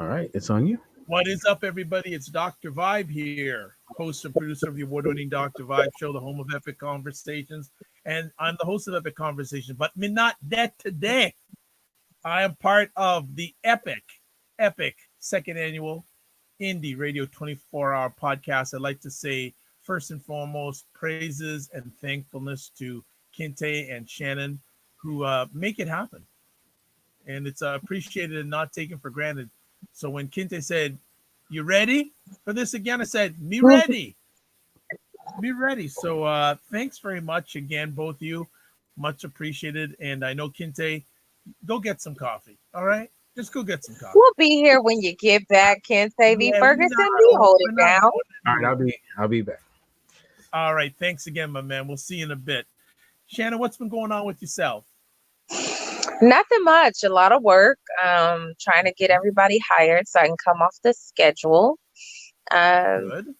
All right, it's on you. What is up, everybody? It's Dr. Vibe here, host and producer of the award-winning Dr. Vibe show, the home of epic conversations. And I'm the host of Epic Conversation, but me not that today. I am part of the epic second annual Indy Radio 24-hour podcast. I'd like to say, first and foremost, praises and thankfulness to Kinte and Shannon who make it happen. And it's appreciated and not taken for granted. So when Kinte said, "You ready for this again?" I said, "Me ready. Me ready." So thanks very much again, both of you. Much appreciated. And I know Kinte, go get some coffee. All right? Just go get some coffee. We'll be here when you get back, Kinte V. Yeah, Fergerson. We hold it down. All right, I'll be back. All right. Thanks again, my man. We'll see you in a bit. Shannon, what's been going on with yourself? Nothing much. A lot of work. Trying to get everybody hired so I can come off the schedule. Good.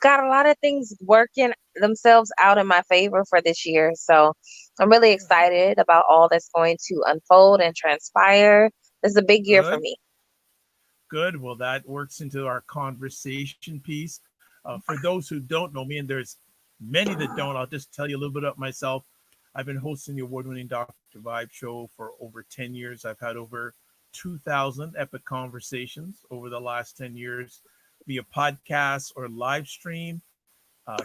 Got a lot of things working themselves out in my favor for this year. So I'm really excited about all that's going to unfold and transpire. This is a big year for me. Good. Well, that works into our conversation piece. For those who don't know me, and there's many that don't, I'll just tell you a little bit about myself. I've been hosting the award-winning Dr. Vibe show for over 10 years. I've had over 2,000 epic conversations over the last 10 years via podcast or live stream.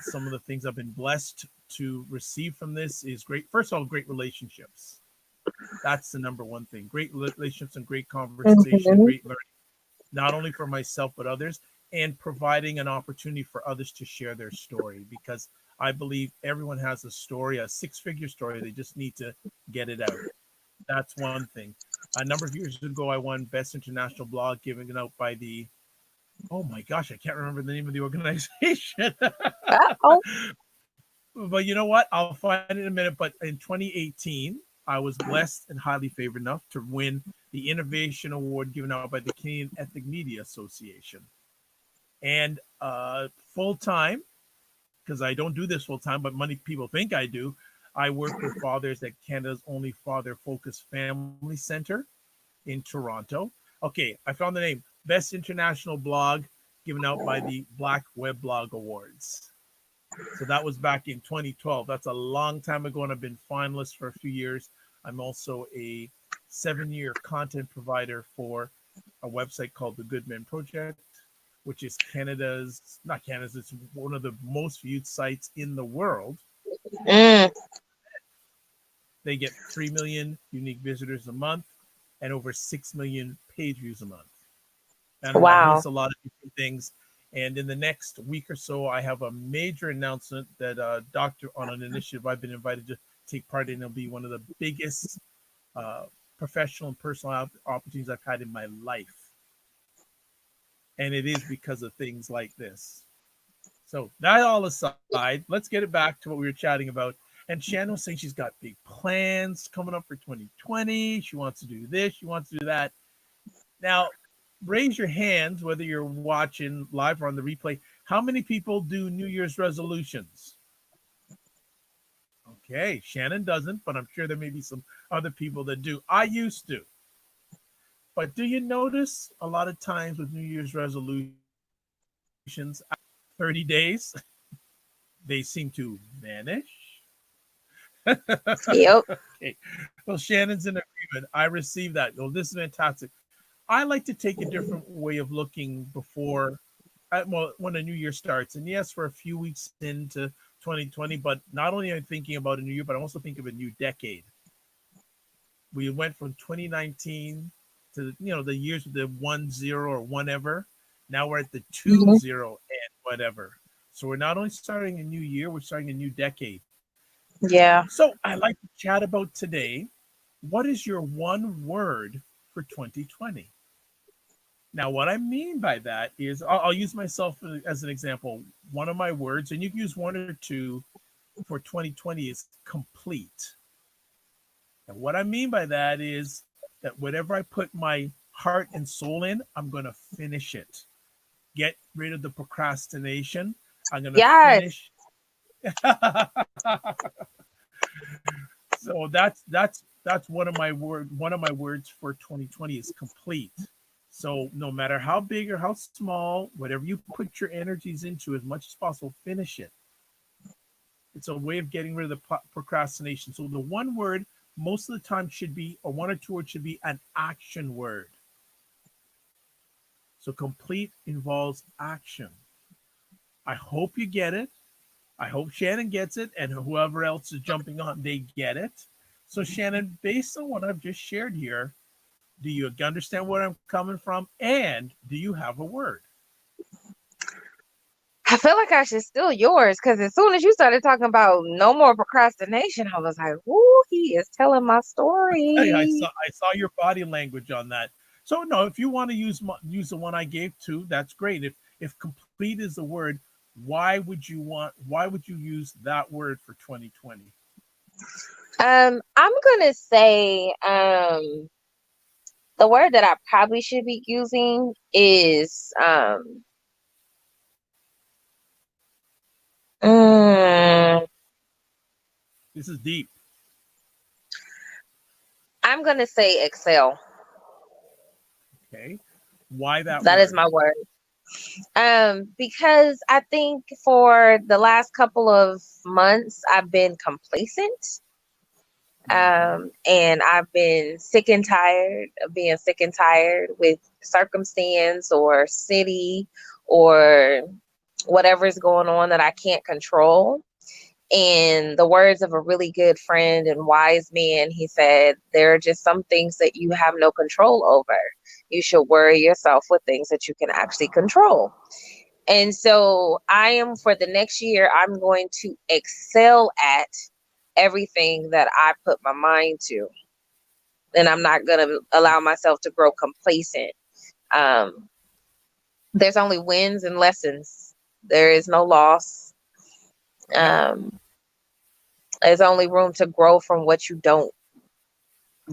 Some of the things I've been blessed to receive from this is great. First of all, great relationships. That's the number one thing. Great relationships and great conversation, great learning, not only for myself, but others, and providing an opportunity for others to share their story, because I believe everyone has a story, a six-figure story. They just need to get it out. That's one thing. A number of years ago, I won Best International Blog, given out by the, oh my gosh, I can't remember the name of the organization. But you know what? I'll find it in a minute. But in 2018, I was blessed and highly favored enough to win the Innovation Award given out by the Canadian Ethnic Media Association. And full-time, because I don't do this full-time, but many people think I do, I work with fathers at Canada's only father-focused family center in Toronto. Okay, I found the name. Best International Blog given out by the Black Web Blog Awards. So that was back in 2012. That's a long time ago, and I've been finalist for a few years. I'm also a 7-year content provider for a website called the Good Men Project, which is not Canada's, it's one of the most viewed sites in the world. They get 3 million unique visitors a month and over 6 million page views a month. And I host a lot of different things. And in the next week or so, I have a major announcement that on an initiative I've been invited to take part in. It'll be one of the biggest professional and personal opportunities I've had in my life. And it is because of things like this. So that all aside, let's get it back to what we were chatting about. And Shannon was saying she's got big plans coming up for 2020. She wants to do this. She wants to do that. Now, raise your hands, whether you're watching live or on the replay. How many people do New Year's resolutions? Okay, Shannon doesn't, but I'm sure there may be some other people that do. I used to. But do you notice a lot of times with New Year's resolutions, 30 days, they seem to vanish? Yep. Okay. Well, Shannon's in agreement. I received that. Well, this is fantastic. I like to take a different way of looking before, when a new year starts. And yes, we're a few weeks into 2020, but not only am I thinking about a new year, but I'm also thinking of a new decade. We went from 2019 to, the years with the 10 or whatever. Now we're at the 20 and whatever. So we're not only starting a new year, we're starting a new decade. Yeah. So I'd like to chat about today. What is your one word for 2020? Now, what I mean by that is, I'll use myself as an example. One of my words, and you can use one or two for 2020, is complete. And what I mean by that is that whatever I put my heart and soul in, I'm going to finish it. Get rid of the procrastination. I'm going to finish. So that's one of my words for 2020 is complete. So no matter how big or how small, whatever you put your energies into, as much as possible, finish it. It's a way of getting rid of the procrastination. So the one word most of the time should be, or one or two words should be, an action word. So complete involves action. I hope you get it. I hope Shannon gets it, and whoever else is jumping on, they get it. So Shannon, based on what I've just shared here, do you understand where I'm coming from? And do you have a word? I feel like I should steal yours, because as soon as you started talking about no more procrastination, I was like, "Ooh, he is telling my story." Hey, I saw your body language on that. So no, if you want to use the one I gave too, that's great. If complete is the word, why would you use that word for 2020? I'm gonna say the word that I probably should be using is This is deep. I'm gonna say excel. Okay. Why that That word? is my word. Because I think for the last couple of months I've been complacent. And I've been sick and tired of being sick and tired with circumstance or city or whatever's going on that I can't control. In the words of a really good friend and wise man, he said, there are just some things that you have no control over. You should worry yourself with things that you can actually control. And so for the next year, I'm going to excel at everything that I put my mind to. And I'm not going to allow myself to grow complacent. There's only wins and lessons. There is no loss. There's only room to grow from what you don't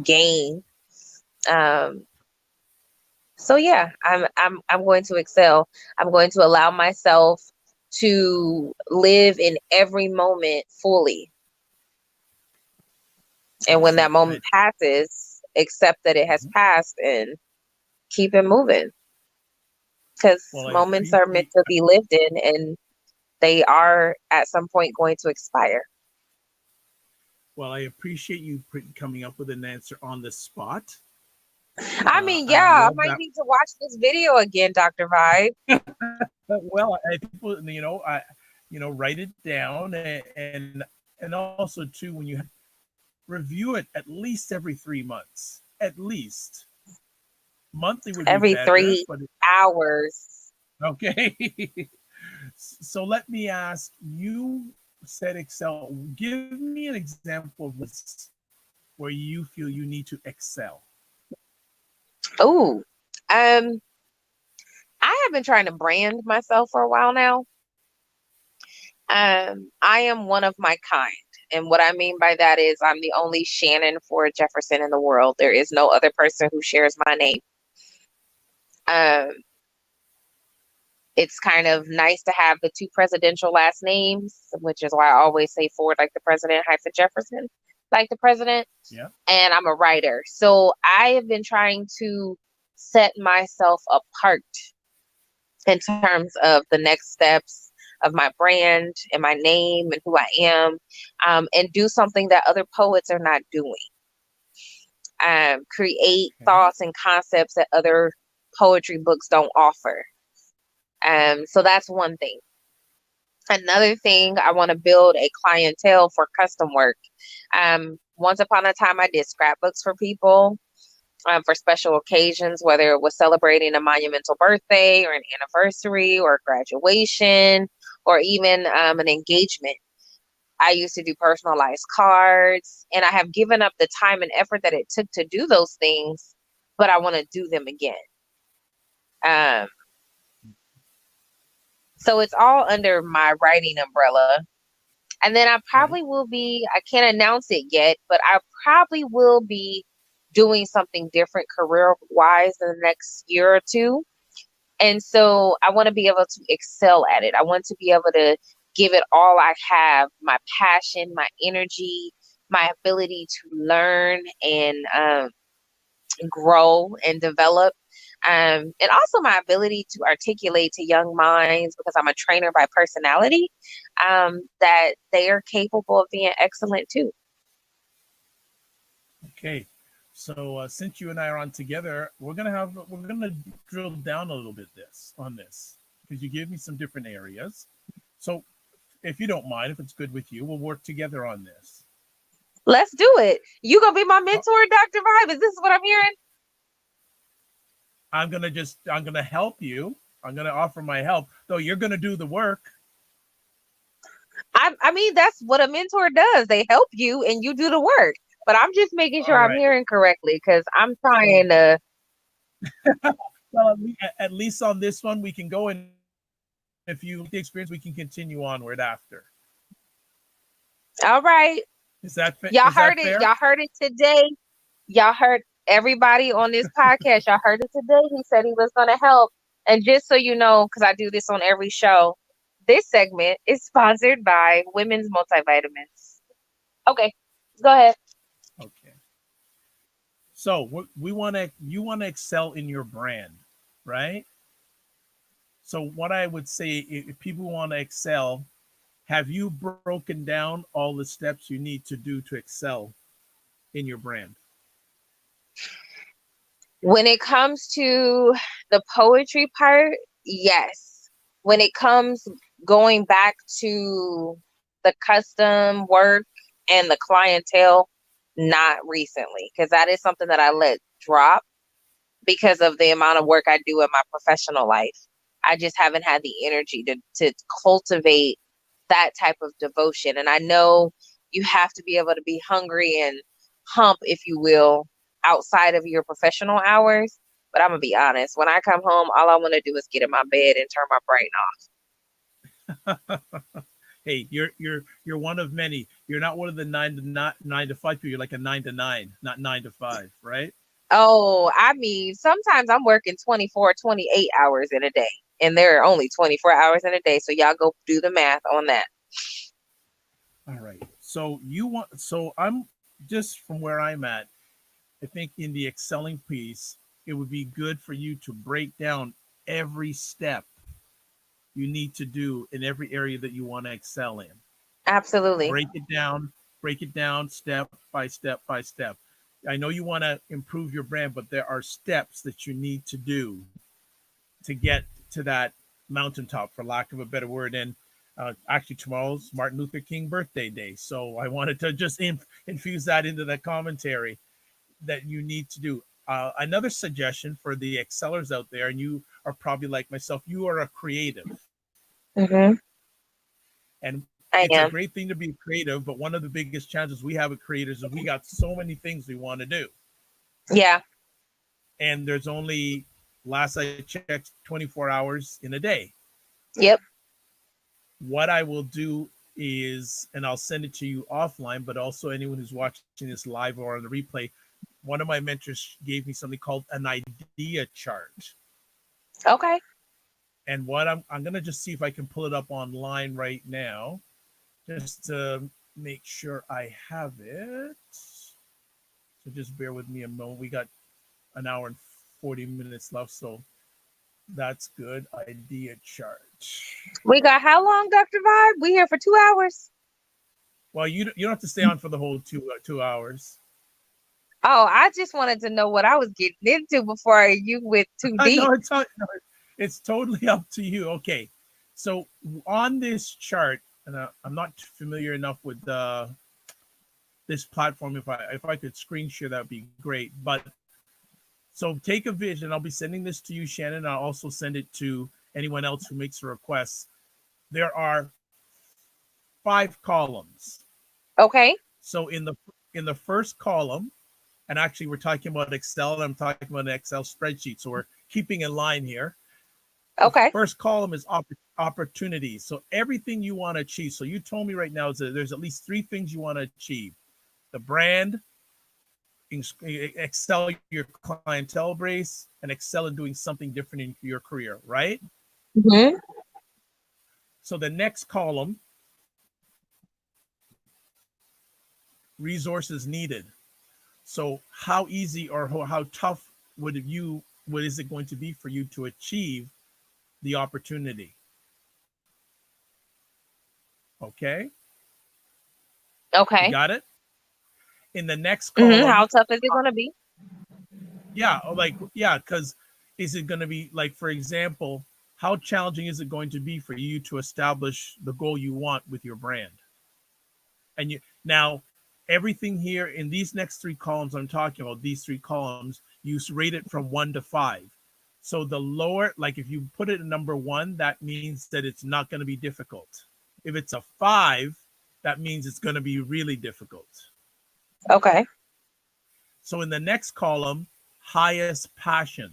gain. So yeah, I'm going to excel. I'm going to allow myself to live in every moment fully. And when that moment passes, accept that it has passed and keep it moving. Because moments are meant to be lived in, and they are at some point going to expire. Well, I appreciate you coming up with an answer on the spot. I mean, I might need to watch this video again, Dr. Vibe. Well, I think, write it down, and also too, when you review it at least every 3 months, at least. Monthly would be every better, 3 hours. Okay. So let me ask, you said excel. Give me an example of this where you feel you need to excel. Oh, I have been trying to brand myself for a while now. I am one of my kind. And what I mean by that is I'm the only Shannon Ford Jefferson in the world. There is no other person who shares my name. It's kind of nice to have the 2 presidential last names, which is why I always say Ford like the president, hyphen Jefferson like the president. Yeah. And I'm a writer. So I have been trying to set myself apart in terms of the next steps of my brand and my name and who I am, and do something that other poets are not doing. Create thoughts and concepts that other poetry books don't offer. So that's one thing. Another thing, I want to build a clientele for custom work. Once upon a time, I did scrapbooks for people for special occasions, whether it was celebrating a monumental birthday or an anniversary or graduation or even an engagement. I used to do personalized cards, and I have given up the time and effort that it took to do those things, but I want to do them again. So it's all under my writing umbrella. And then I probably will be, I can't announce it yet, but I probably will be doing something different career-wise in the next year or two. And so I want to be able to excel at it. I want to be able to give it all I have, my passion, my energy, my ability to learn and grow and develop. And also my ability to articulate to young minds, because I'm a trainer by personality, that they are capable of being excellent too. Okay. So since you and I are on together, we're gonna drill down a little bit this because you gave me some different areas. So if you don't mind, if it's good with you, we'll work together on this. Let's do it. You gonna be my Uh, mentor, Dr. Vibe? Is this what I'm hearing? I'm gonna help you. I'm gonna offer my help, though you're gonna do the work. I mean, that's what a mentor does. They help you and you do the work. But I'm just making All sure I'm right. hearing correctly, because I'm So trying to. well, at least on this one we can go, and if you like the experience, we can continue onward after. All right. Y'all Is heard that it. fair? Y'all heard it today. Y'all heard everybody on this podcast. Y'all heard it today. He said he was going to help. And just so you know, because I do this on every show, this segment is sponsored by Women's Multivitamins. Okay, go ahead. Okay. So you want to excel in your brand, right? So what I would say, if people want to excel, have you broken down all the steps you need to do to excel in your brand? When it comes to the poetry part, yes. When it comes going back to the custom work and the clientele, not recently, because that is something that I let drop because of the amount of work I do in my professional life. I just haven't had the energy to cultivate that type of devotion. And I know you have to be able to be hungry and hump, if you will, outside of your professional hours. But I'm gonna be honest, when I come home, all I want to do is get in my bed and turn my brain Hey, you're one of many. You're not one of the nine to five people. You're like a 9 to 9, not 9 to 5, right? off. Oh, I mean, sometimes I'm working 24, 28 hours in a day, and there are only 24 hours in a day. So y'all go do the math on that. All right. So I'm just from where I'm at. I think in the excelling piece, it would be good for you to break down every step you need to do in every area that you want to excel in. Absolutely. Break it down, step by step by step. I know you want to improve your brand, but there are steps that you need to do to get to that mountaintop, for lack of a better word. And actually, tomorrow's Martin Luther King birthday day. So I wanted to just infuse that into the commentary that you need to do. Another suggestion for the excellers out there, and you are probably like myself, you are a creative. Mm-hmm. And I it's a am. great thing to be creative, but one of the biggest challenges we have as creators is we got so many things we want to do. Yeah. And there's only, last I checked, 24 hours in a day. Yep. What I will do is, and I'll send it to you offline, but also anyone who's watching this live or on the replay, one of my mentors gave me something called an idea chart. Okay. And what I'm going to just see if I can pull it up online right now, just to make sure I have it. So just bear with me a moment. We got an hour and 40 minutes left, so that's good. Idea chart. We got how long, Dr. Vibe? We here for 2 hours. Well, you don't have to stay on for the whole 2 hours. Oh, I just wanted to know what I was getting into before you went too deep. No, it's totally up to you. Okay, so on this chart, and I'm not familiar enough with this platform. If I could screen share, that'd be great. But so take a vision. I'll be sending this to you, Shannon. I'll also send it to anyone else who makes a request. There are 5 columns. Okay. So in the first column, and actually we're talking about Excel, and I'm talking about an Excel spreadsheet. So we're keeping in line here. The Okay. first column is opportunities. So everything you want to achieve. So you told me right now is that there's at least 3 things you want to achieve: the brand, excel your clientele base, and excel in doing something different in your career, right? Mm-hmm. So the next column, resources needed. So how easy or how tough would you what is it going to be for you to achieve the opportunity? Okay, you Okay. got it? In the next How column, tough is it going to be? because is it going to be like, for example, how challenging is it going to be for you to establish the goal you want with your brand? And you now, everything here in these next three columns I'm talking about, these three columns, you rate it from 1 to 5. So the lower, like if you put it in number 1, that means that it's not going to be difficult. If it's a 5, that means it's going to be really difficult. Okay. So in the next column, highest passion.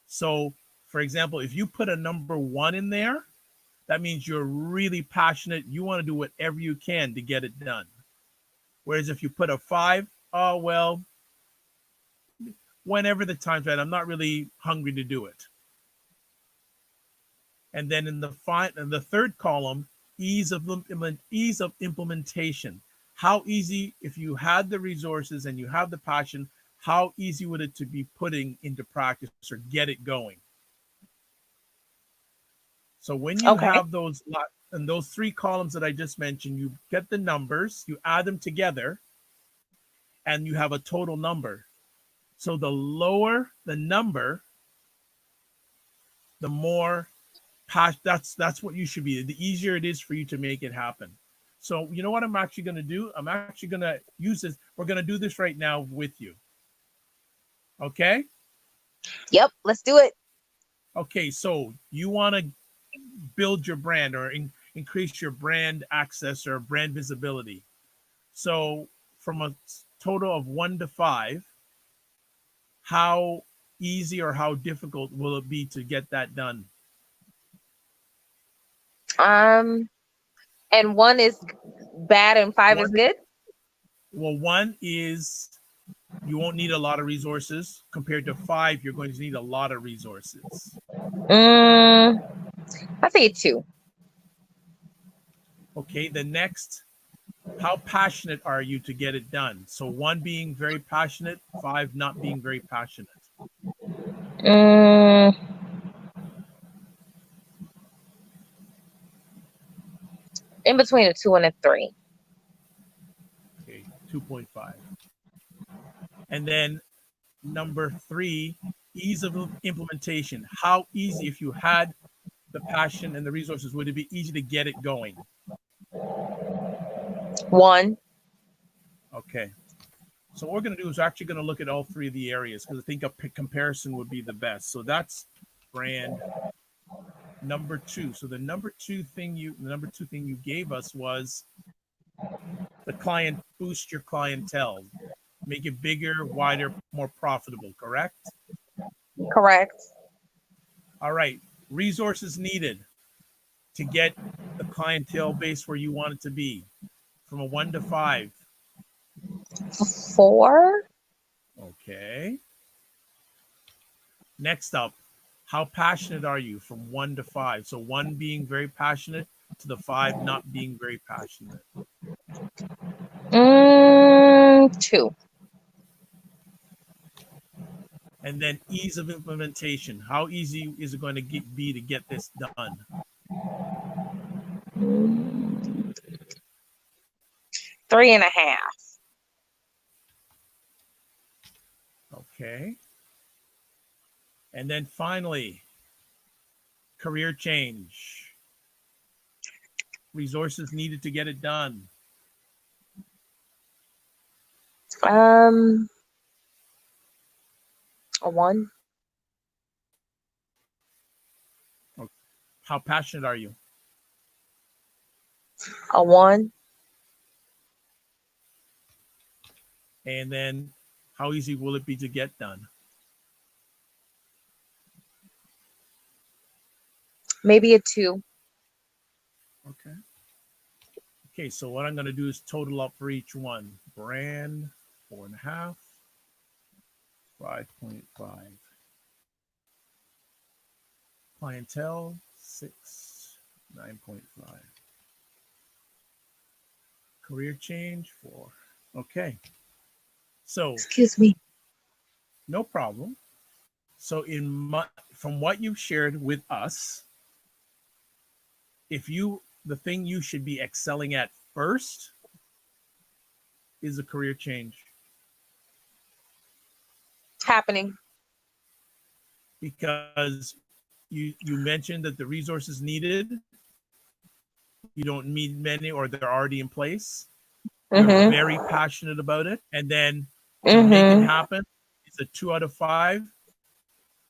So for example, if you put a number 1 in there, that means you're really passionate. You want to do whatever you can to get it done. Whereas if you put a 5, oh, well, whenever the time's right, I'm not really hungry to do it. And then in the third column, ease of implementation. How easy, if you had the resources and you have the passion, how easy would it to be putting into practice or get it going? So when you have those and those three columns that I just mentioned, you get the numbers, you add them together, and you have a total number. So the lower the number, the more passion. That's what you should be. The easier it is for you to make it happen. So you know what I'm actually going to do? I'm actually going to use this. We're going to do this right now with you. Okay? Yep, let's do it. Okay, so you want to build your brand or increase your brand access or brand visibility. So from a total of 1 to 5, how easy or how difficult will it be to get that done? And 1 is bad and 5 is good? Well, 1 is you won't need a lot of resources. Compared to 5, you're going to need a lot of resources. I say 2. Okay, the next, how passionate are you to get it done? So 1 being very passionate, 5 not being very passionate. In between a 2 and a 3. Okay, 2.5. And then number 3, ease of implementation. How easy, if you had the passion and the resources, would it be easy to get it going? 1. Okay. So what we're going to do is actually going to look at all 3 of the areas because I think a comparison would be the best. So that's brand number 2. So the number 2 thing you gave us was the client, boost your clientele, make it bigger, wider, more profitable, correct? Correct. All right. Resources needed to get the clientele base where you want it to be from a 1 to 5. 4. Okay. Next up, how passionate are you from 1 to 5? So 1 being very passionate to the 5 not being very passionate. 2. And then ease of implementation. How easy is it going to be to get this done? 3.5. Okay. And then finally, career change. Resources needed to get it done. A 1. How passionate are you? A 1. And then how easy will it be to get done? Maybe a 2. Okay. Okay, so what I'm going to do is total up for each one. Brand, 4.5, 5.5. Clientele, 6, 9.5. Career change, 4. Okay. So, Excuse me. no problem. So from what you've shared with us, the thing you should be excelling at first is a career change. Happening. Because you mentioned that the resources needed, you don't need many, or they're already in place. You're very passionate about it. And then to make it happen, it's a 2 out of 5.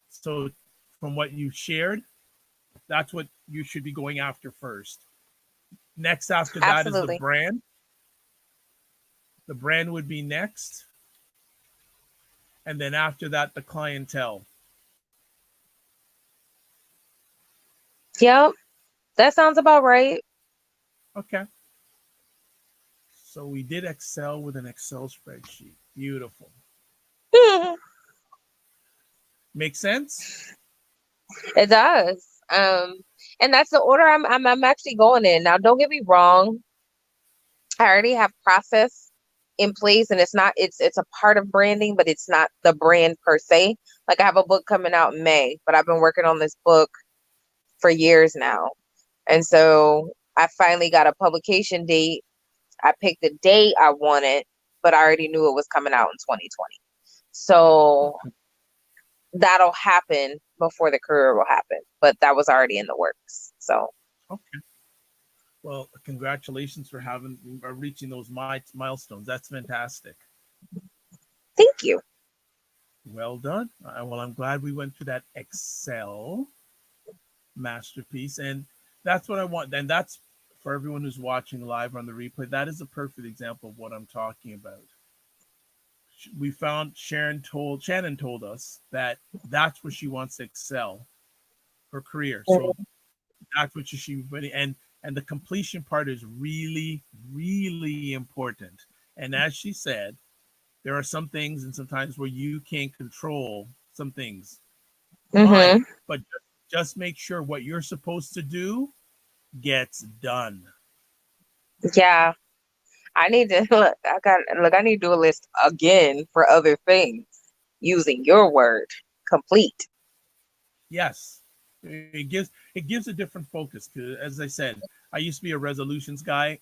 So from what you shared, that's what you should be going after first. Next after that Absolutely. is the brand. The brand would be next. And then after that, the clientele. Yep. That sounds about right. Okay. So we did Excel with an Excel spreadsheet. Beautiful. Make sense? It does. And that's the order I'm actually going in. Now, don't get me wrong. I already have process in place, and it's a part of branding, but it's not the brand per se. Like, I have a book coming out in May, but I've been working on this book for years now. And so I finally got a publication date. I picked the date I wanted, but I already knew it was coming out in 2020. So that'll happen before the career will happen, but that was already in the works. So okay. Well, congratulations for reaching those milestones. That's fantastic. Thank you. Well done. Well, I'm glad we went through that Excel masterpiece, and that's what I want. And that's for everyone who's watching live on the replay. That is a perfect example of what I'm talking about. We found Shannon told us that that's where she wants to excel her career. So that's what she should be, and the completion part is really, really important. And as she said, there are some things and sometimes where you can't control some things. Fine, but just make sure what you're supposed to do gets done. Yeah. I need to I need to do a list again for other things using your word, complete. Yes. It gives a different focus. Because as I said, I used to be a resolutions guy.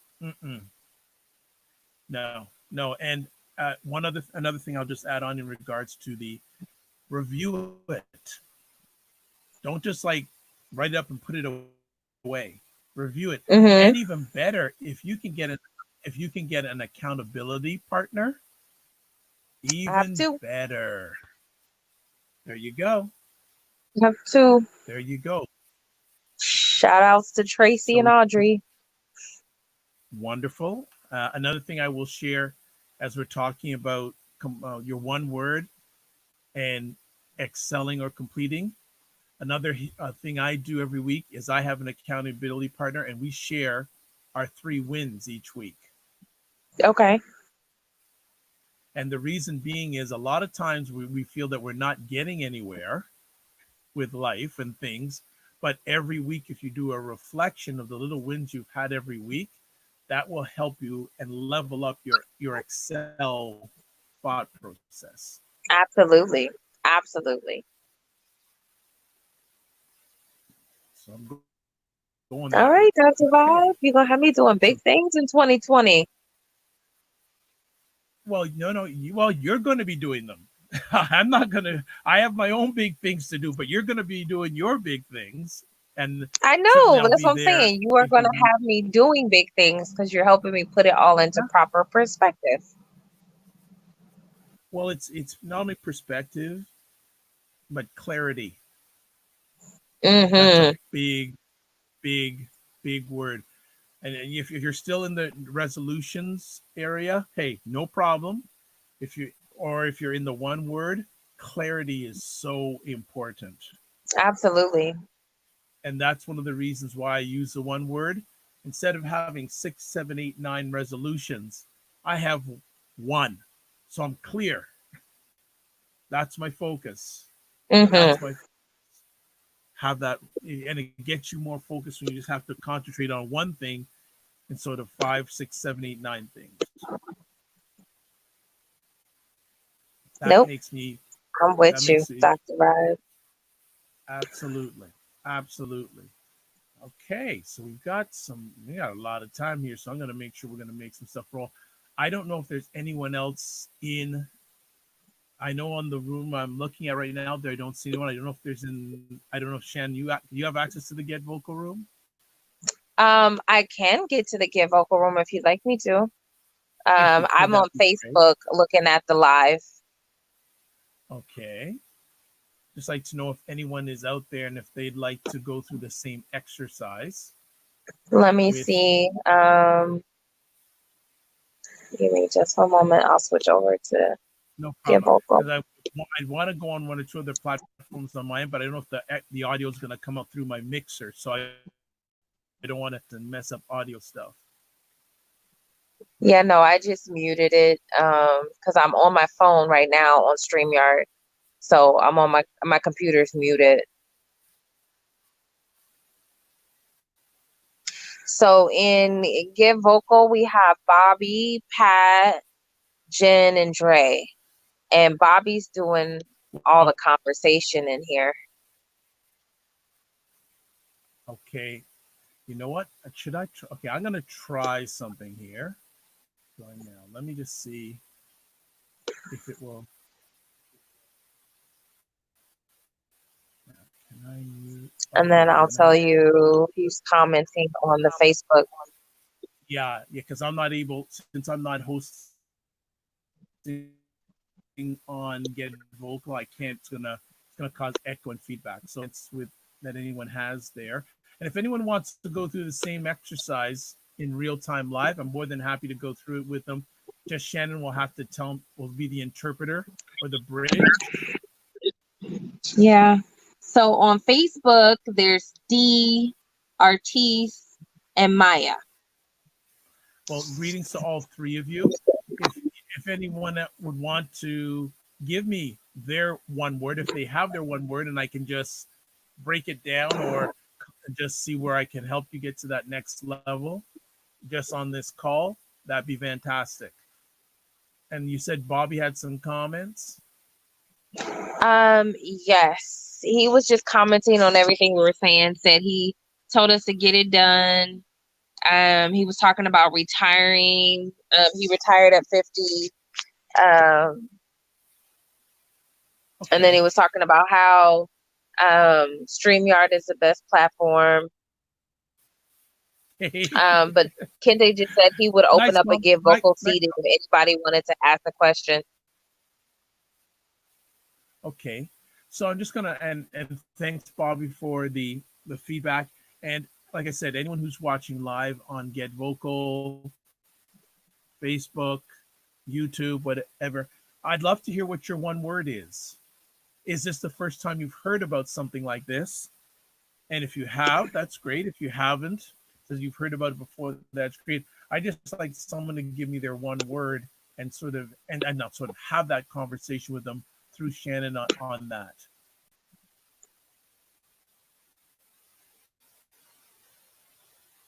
No. And another thing I'll just add on in regards to the review it. Don't just like write it up and put it away. Review it. And even better, if you can get an accountability partner, even better. There you go. I have to. There you go. Shout outs to Tracy and Audrey. Wonderful. Another thing I will share as we're talking about your one word and excelling or completing. Another thing I do every week is I have an accountability partner, and we share our 3 wins each week. Okay. And the reason being is a lot of times we feel that we're not getting anywhere with life and things. But every week, if you do a reflection of the little wins you've had every week, that will help you and level up your Excel thought process. Absolutely. Absolutely. So I'm going All right, Dr. Bob. You're going to have me doing big things in 2020. Well, no. You're going to be doing them. I'm not going to. I have my own big things to do, but you're going to be doing your big things. And I know, that's what I'm saying. You are going to have me doing big things because you're helping me put it all into proper perspective. Well, it's not only perspective, but clarity. That's a big, big, big word. And if you're still in the resolutions area, hey, no problem. If you're in the one word, clarity is so important. Absolutely. And that's one of the reasons why I use the one word. Instead of having 6, 7, 8, 9 resolutions, I have 1. So I'm clear. That's my focus. That's my have that, and it gets you more focused when you just have to concentrate on one thing instead of 5, 6, 7, 8, 9 things. That makes me I'm with That you, makes it Dr. Rod. absolutely, absolutely. Okay, so we got a lot of time here, so I'm gonna make sure we're gonna make some stuff roll. I don't know if there's anyone else in. I know on the room I'm looking at right now, there I don't see anyone. I don't know if there's in. I don't know if Shan, you have access to the Get Vocal room. I can get to the Get Vocal room if you'd like me to. If you could, I'm on that'd be great. Facebook looking at the live. Okay. Just like to know if anyone is out there and if they'd like to go through the same exercise. Let me With see. Give me just one moment. I'll switch over to no Get problem, Vocal. because I want to go on one or two other platforms on mine, but I don't know if the audio is going to come up through my mixer, so I don't want it to mess up audio stuff. Yeah, no, I just muted it because I'm on my phone right now on StreamYard. So I'm on my computer's muted. So in Get Vocal, we have Bobby, Pat, Jen, and Dre. And Bobby's doing all the conversation in here. Okay. You know what? Should I? Okay, I'm going to try something here. Right now, let me just see if it will. Can I use? And Okay, then I'll tell you who's commenting on the Facebook. Yeah, because I'm not able, since I'm not hosting on Get Vocal, I can't. It's gonna cause echo and feedback. So it's with that anyone has there. And if anyone wants to go through the same exercise in real time live, I'm more than happy to go through it with them. Just Shannon will have to will be the interpreter or the bridge. Yeah. So on Facebook, there's D, Artis, and Maya. Well, greetings to all three of you. If anyone that would want to give me their one word, if they have their one word, and I can just break it down or just see where I can help you get to that next level, just on this call, that'd be fantastic. And you said Bobby had some comments. Yes. He was just commenting on everything we were saying, said he told us to get it done. He was talking about retiring. He retired at 50. And then he was talking about how StreamYard is the best platform. But Kinte just said he would open up a Get Vocal seat if anybody wanted to ask a question. Okay, so I'm just gonna and thanks Bobby for the feedback. And like I said, anyone who's watching live on Get Vocal, Facebook, YouTube, whatever, I'd love to hear what your one word is. Is this the first time you've heard about something like this? And if you have, that's great. If you haven't, because you've heard about it before, that's great. I just like someone to give me their one word and sort of and not sort of have that conversation with them through Shannon on that.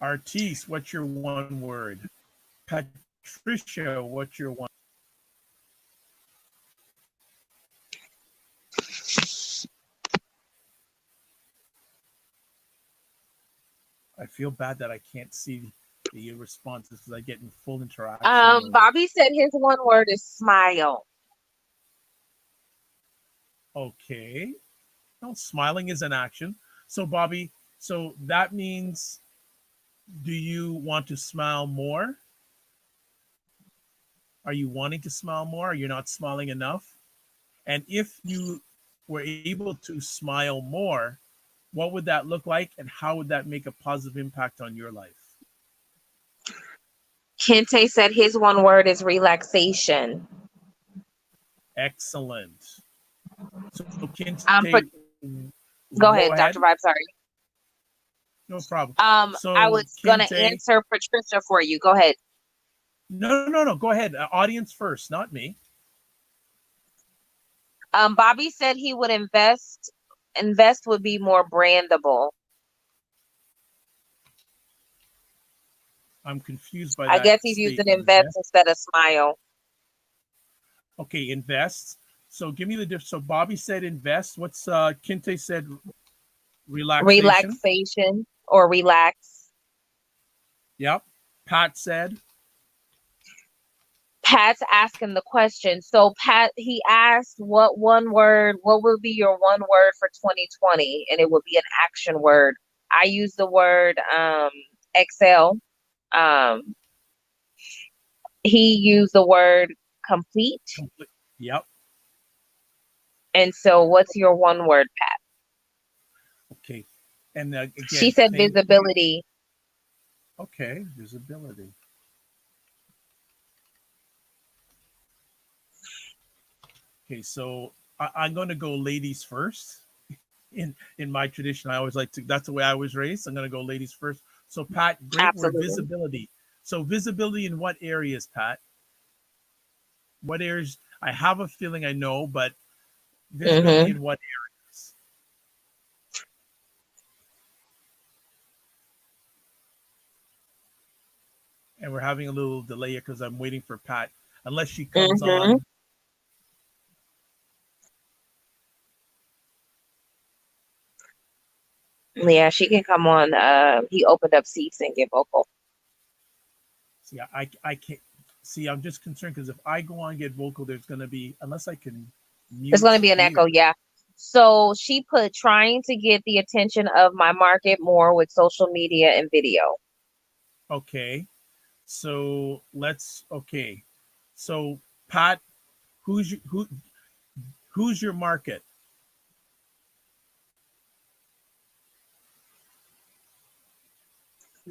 Artis, what's your one word? Patricia, what's your one? I feel bad that I can't see the responses because I get in full interaction. Bobby said his one word is smile. Okay. No, smiling is an action. So Bobby, so that means, do you want to smile more? Are you wanting to smile more? Are you not smiling enough? And if you were able to smile more, what would that look like and how would that make a positive impact on your life? Kinte said his one word is relaxation. Excellent. So Kinte, go ahead, Dr. Vibe, sorry. No problem. I was gonna answer Patricia for you. Go ahead. No. Go ahead. Audience first, not me. Bobby said he would invest. Invest would be more brandable. I'm confused by I that. guess he's using invest instead of smile. Okay, invest. So give me the difference. So Bobby said invest. What's Kinte said relaxation. Relaxation or relax. Yep. Pat said Pat's asking the question. So Pat, he asked what will be your one word for 2020? And it will be an action word. I use the word excel. He used the word complete. Yep. And so what's your one word, Pat? Okay. And again, she said visibility. Okay, visibility. Okay, so I'm going to go ladies first. In my tradition, I always like to. That's the way I was raised. I'm going to go ladies first. So Pat, great Absolutely. word, visibility. So visibility in what areas, Pat? What areas? I have a feeling I know, but visibility in what areas? And we're having a little delay because I'm waiting for Pat. Unless she comes on. Yeah, she can come on. He opened up seats and get vocal. See, I can't. See, I'm just concerned because if I go on and get vocal, there's going to be, unless I can mute. There's going to be an echo, yeah. So she put trying to get the attention of my market more with social media and video. Okay. So So Pat, who's your market?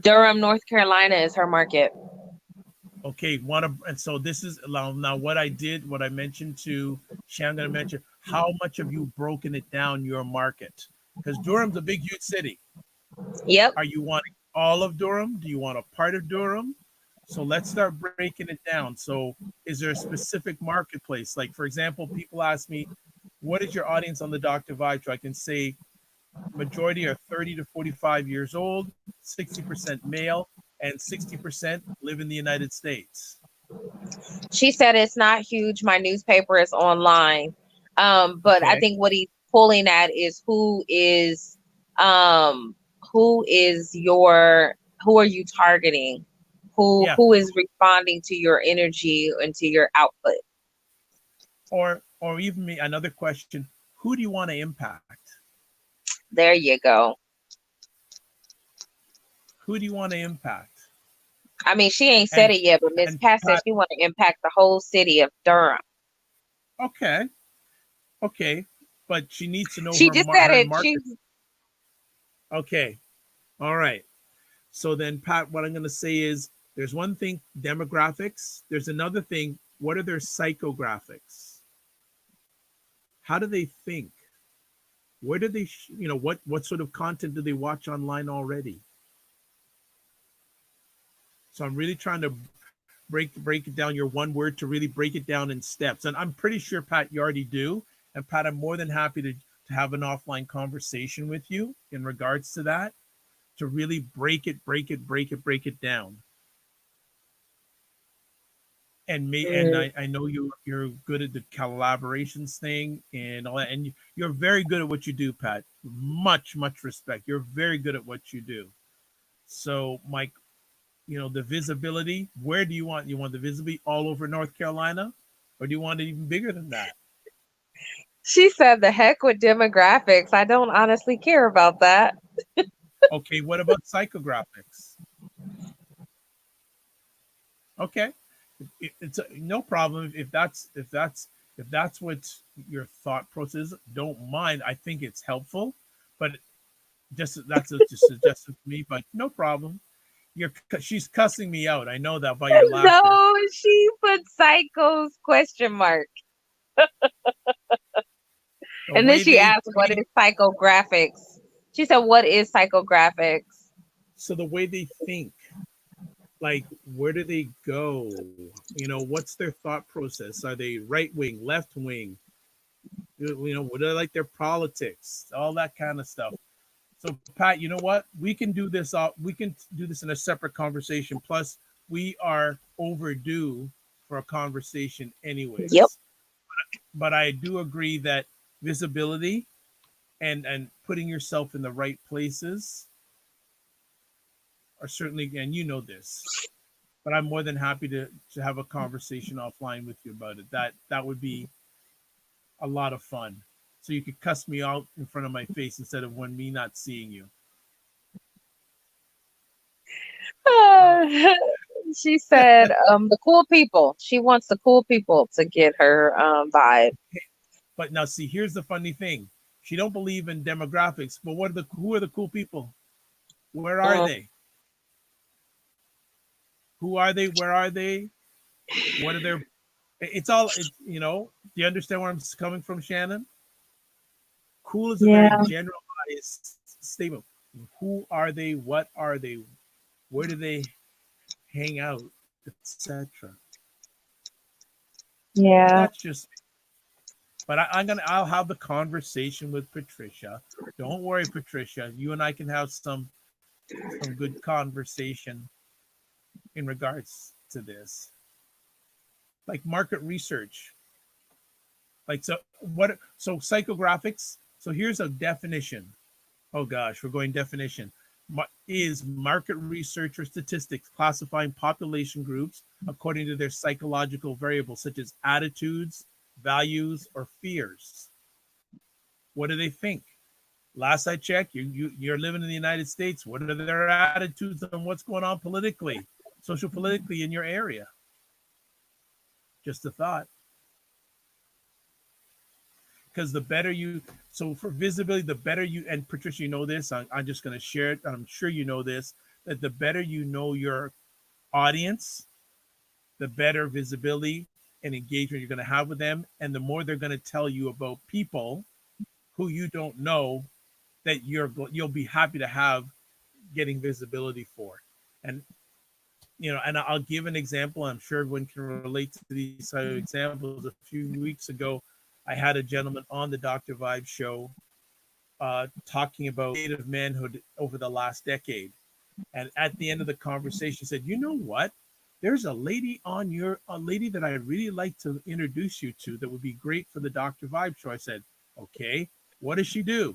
Durham, North Carolina is her market. Okay, and so this is now what I mentioned to Shan, I'm going to mention how much have you broken it down your market? Because Durham's a big, huge city. Yep. Are you wanting all of Durham? Do you want a part of Durham? So let's start breaking it down. So is there a specific marketplace? Like, for example, people ask me, what is your audience on the Dr. Vibe Show? I can say majority are 30 to 45 years old, 60% male, and 60% live in the United States. She said it's not huge. My newspaper is online. But Okay. I think what he's pulling at is who are you targeting? Who is responding to your energy and to your output? Or even another question, who do you want to impact? There you go. Who do you want to impact? I mean, she ain't said it yet, but Miss Pat said she want to impact the whole city of Durham. Okay. But she needs to know she just said it. Market. Okay. All right. So then, Pat, what I'm going to say is there's one thing, demographics. There's another thing, what are their psychographics? How do they think? Where do they, what sort of content do they watch online already? So I'm really trying to break it down, your one word, to really break it down in steps. And I'm pretty sure, Pat, you already do. And Pat, I'm more than happy to have an offline conversation with you in regards to that, to really break it down. And I know you're good at the collaborations thing and all that, and you're very good at what you do, Pat. Much respect. You're very good at what you do. So, Mike, the visibility. Where do you want the visibility all over North Carolina, or do you want it even bigger than that? She said, "The heck with demographics. I don't honestly care about that." Okay, what about psychographics? Okay. It's no problem if that's what your thought process is. Don't mind. I think it's helpful, but that's just suggested to me. But no problem. She's cussing me out. I know that by your laughter. No, she put psychos question mark. And then she asked, "What is psychographics?" She said, "What is psychographics?" So the way they think. Like, where do they go? What's their thought process? Are they right wing, left wing? What do they like their politics? All that kind of stuff. So, Pat, you know what? We can do this. We can do this in a separate conversation. Plus, we are overdue for a conversation anyways. Yep. But I do agree that visibility and putting yourself in the right places are certainly, and you know this, but I'm more than happy to have a conversation offline with you about it. That would be a lot of fun. So you could cuss me out in front of my face instead of when me not seeing you. She said, the cool people. She wants the cool people to get her vibe. But now see, here's the funny thing. She don't believe in demographics, but who are the cool people? Where are they? Who are they? Where are they? What are their it's all you know, do you understand where I'm coming from, Shannon? Cool is a very Yeah, generalized statement. Who are they? What are they? Where do they hang out, etc. yeah. That's just. But I'll have the conversation with Patricia. Don't worry, Patricia. You and I can have some good conversation in regards to this, like market research. Like so psychographics. So here's a definition. Oh gosh, we're going definition. Is market research or statistics classifying population groups according to their psychological variables such as attitudes, values, or fears. What do they think? Last I checked, you're living in the United States. What are their attitudes on what's going on politically, social politically in your area? Just a thought. Because the better you, so for visibility, the better you, and Patricia, you know this, I'm just going to share it. I'm sure you know this, that the better you know your audience, the better visibility and engagement you're going to have with them. And the more they're going to tell you about people who you don't know that you'll be happy to have getting visibility for. And, you know, and I'll give an example. I'm sure everyone can relate to these examples. A few weeks ago, I had a gentleman on the Dr. Vibe show talking about state of manhood over the last decade. And at the end of the conversation said, you know what? There's a lady that I'd really like to introduce you to that would be great for the Dr. Vibe show. I said, okay, what does she do?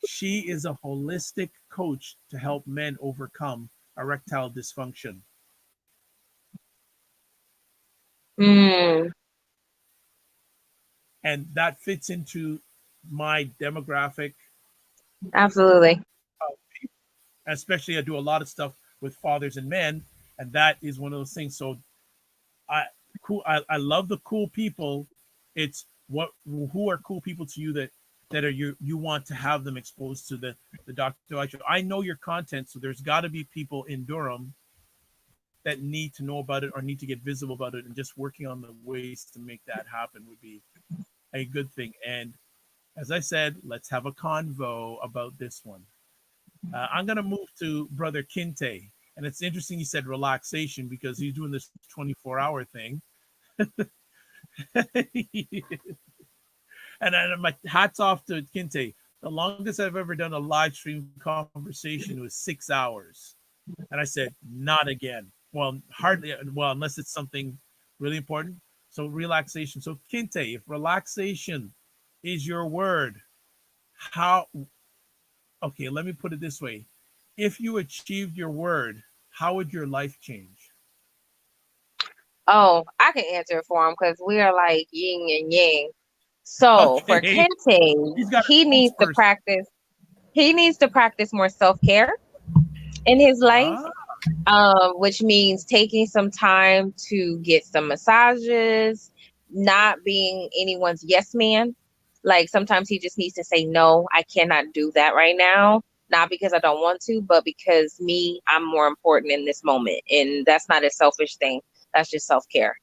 She is a holistic coach to help men overcome erectile dysfunction. Mm, And that fits into my demographic. absolutely. Especially I do a lot of stuff with fathers and men, and that is one of those things. So I love the cool people. It's who are cool people to you that are you want to have them exposed to the Dr. Show. I know your content, so there's got to be people in Durham that need to know about it or need to get visible about it, and just working on the ways to make that happen would be a good thing. And as I said, let's have a convo about this one. I'm going to move to Brother Kinte. And it's interesting you said relaxation because he's doing this 24-hour thing. And my hats off to Kinte. The longest I've ever done a live stream conversation was 6 hours. And I said, not again. Well, hardly. Well, unless it's something really important. So relaxation. So Kinte, if relaxation is your word, okay, let me put it this way. If you achieved your word, how would your life change? Oh, I can answer it for him because we are like yin and yang. So for Okay. Kinte, he needs to practice. He needs to practice more self-care in his life, which means taking some time to get some massages, not being anyone's yes man. Like sometimes he just needs to say, no, I cannot do that right now. Not because I don't want to, but because I'm more important in this moment. And that's not a selfish thing. That's just self-care.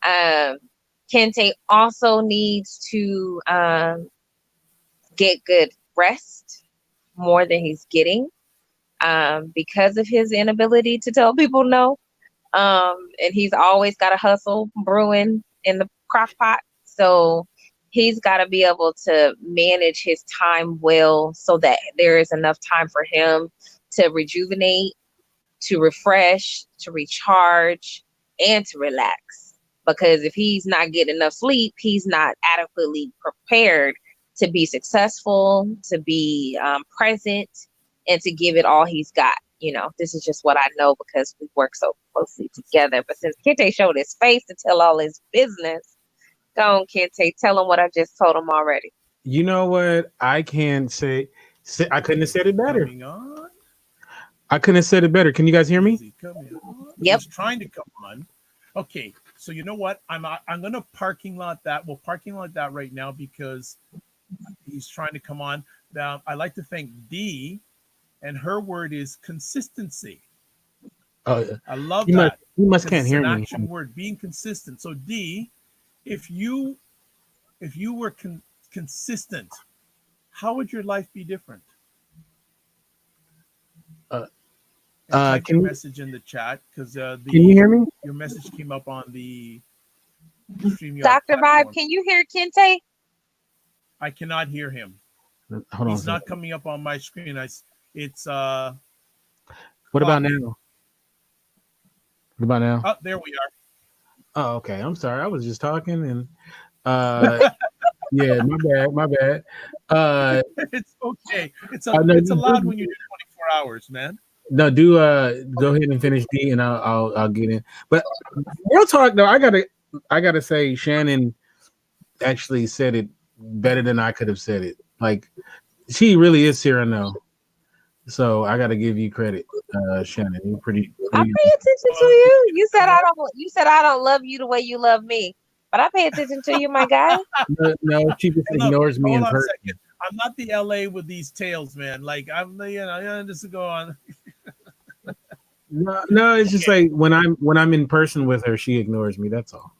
Kente also needs to get good rest more than he's getting because of his inability to tell people no. And he's always got a hustle brewing in the crock pot. So he's got to be able to manage his time well so that there is enough time for him to rejuvenate, to refresh, to recharge, and to relax. because if he's not getting enough sleep, he's not adequately prepared to be successful, to be present, and to give it all he's got. This is just what I know because we work so closely together. But since Kinte showed his face to tell all his business, go on, Kinte, tell him what I just told him already. You know what? I can't say. I couldn't have said it better. I couldn't have said it better. Can you guys hear me? Yep. He's trying to come on. Okay, so you know what? I'm gonna parking lot that right now because he's trying to come on. Now I'd like to thank Dee, and her word is consistency. Oh, I love you that. Must can't hear me. Action word, being consistent. So Dee, if you were consistent, how would your life be different? Type your message in the chat because can you hear me? Your message came up on the StreamYard Dr. platform. Vibe, can you hear Kinte? I cannot hear him. Hold on. He's not coming up on my screen. It's What about now? What about now? Oh, there we are. Oh, okay. I'm sorry. I was just talking and yeah, my bad. It's okay. It's allowed when you do 24 hours, man. No, do go ahead and finish D, and I'll get in. But real talk though, I gotta say, Shannon actually said it better than I could have said it. Like she really is Cyrano. So I gotta give you credit, Shannon. You're pretty. I pay attention to you. You said I don't love you the way you love me, but I pay attention to you, my guy. No, she just ignores me in person. I'm not the LA with these tales, man. Like I'm, just go on. No, it's just like when I'm in person with her, she ignores me. That's all.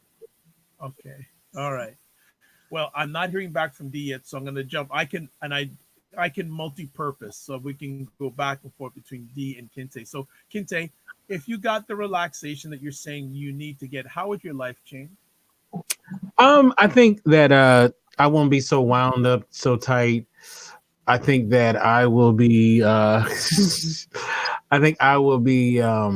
Okay, all right. Well, I'm not hearing back from D yet, so I'm going to jump. I can multi-purpose, so we can go back and forth between D and Kinte. So Kinte, if you got the relaxation that you're saying you need to get, how would your life change? I think that I won't be so wound up, so tight. I think that I will be I think I will be I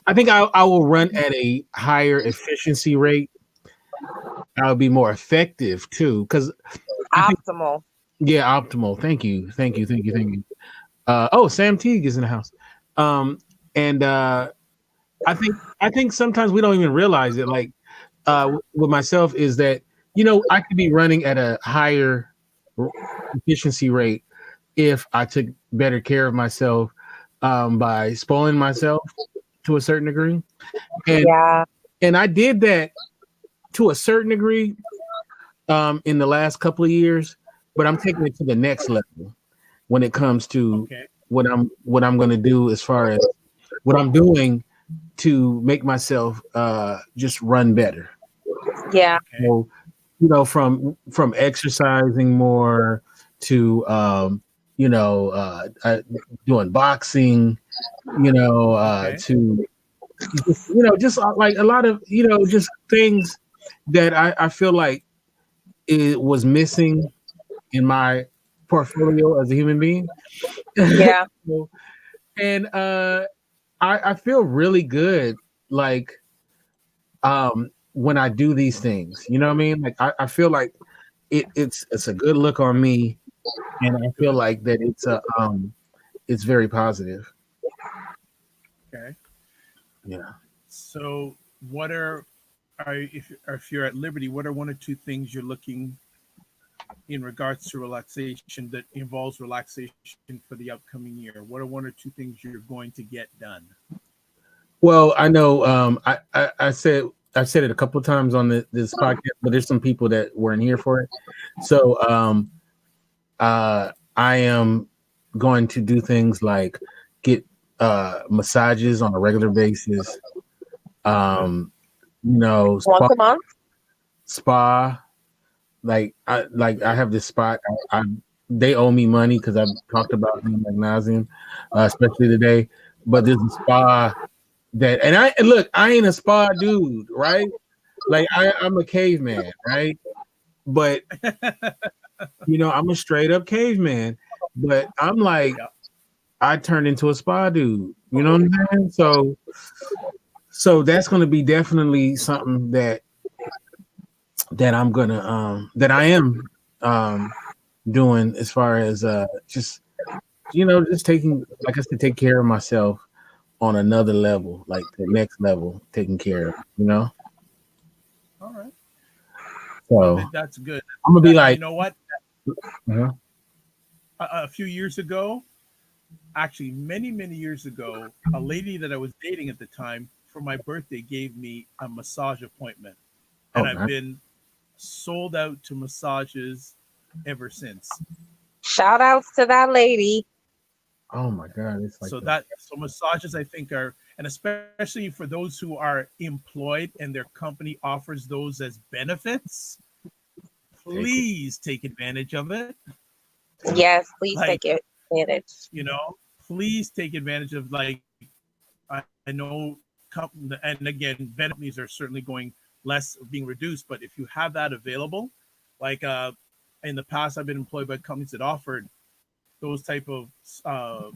will run at a higher efficiency rate. I'll be more effective too, because optimal. Optimal. Thank you. Sam Teague is in the house. And I think sometimes we don't even realize it. Like with myself is that I could be running at a higher efficiency rate if I took better care of myself by spoiling myself to a certain degree. And I did that to a certain degree in the last couple of years, but I'm taking it to the next level when it comes to what I'm going to do as far as what I'm doing to make myself just run better. Yeah. So, from exercising more to doing boxing, to just like a lot of just things that I feel like it was missing in my portfolio as a human being. Yeah. And I feel really good, like when I do these things, you know what I mean? Like I feel like it's a good look on me, and I feel like that it's very positive. Okay. Yeah. So if you're at liberty, what are one or two things you're looking in regards to relaxation that involves relaxation for the upcoming year? What are one or two things you're going to get done? Well, I know I've said it a couple of times on this podcast, but there's some people that weren't here for it. So I am going to do things like get massages on a regular basis. Once a month. Spa. Like I have this spot. They owe me money because I've talked about it ad nauseam, especially today. But there's a spa that, I ain't a spa dude, right? Like I'm a caveman, right? But I'm a straight up caveman. But I'm like, I turned into a spa dude. You know what I'm saying? So So that's going to be definitely something that I'm gonna that I am doing as far as just just taking, like I said, take care of myself on another level, like the next level, taking care of, All right. Well, So that's good. I'm gonna be That, you like, know what? uh A few years ago, actually many years ago, a lady that I was dating at the time for my birthday gave me a massage appointment, oh, and I've nice. been sold out to massages ever since. Shout outs to that lady. Oh my God, it's like So massages I think are, and especially for those who are employed and their company offers those as benefits, take it. please take advantage of it. Yes, please Like, take advantage. please take advantage of, like, I know and again, benefits are certainly going less, being reduced, but if you have that available, like, in the past I've been employed by companies that offered those type of uh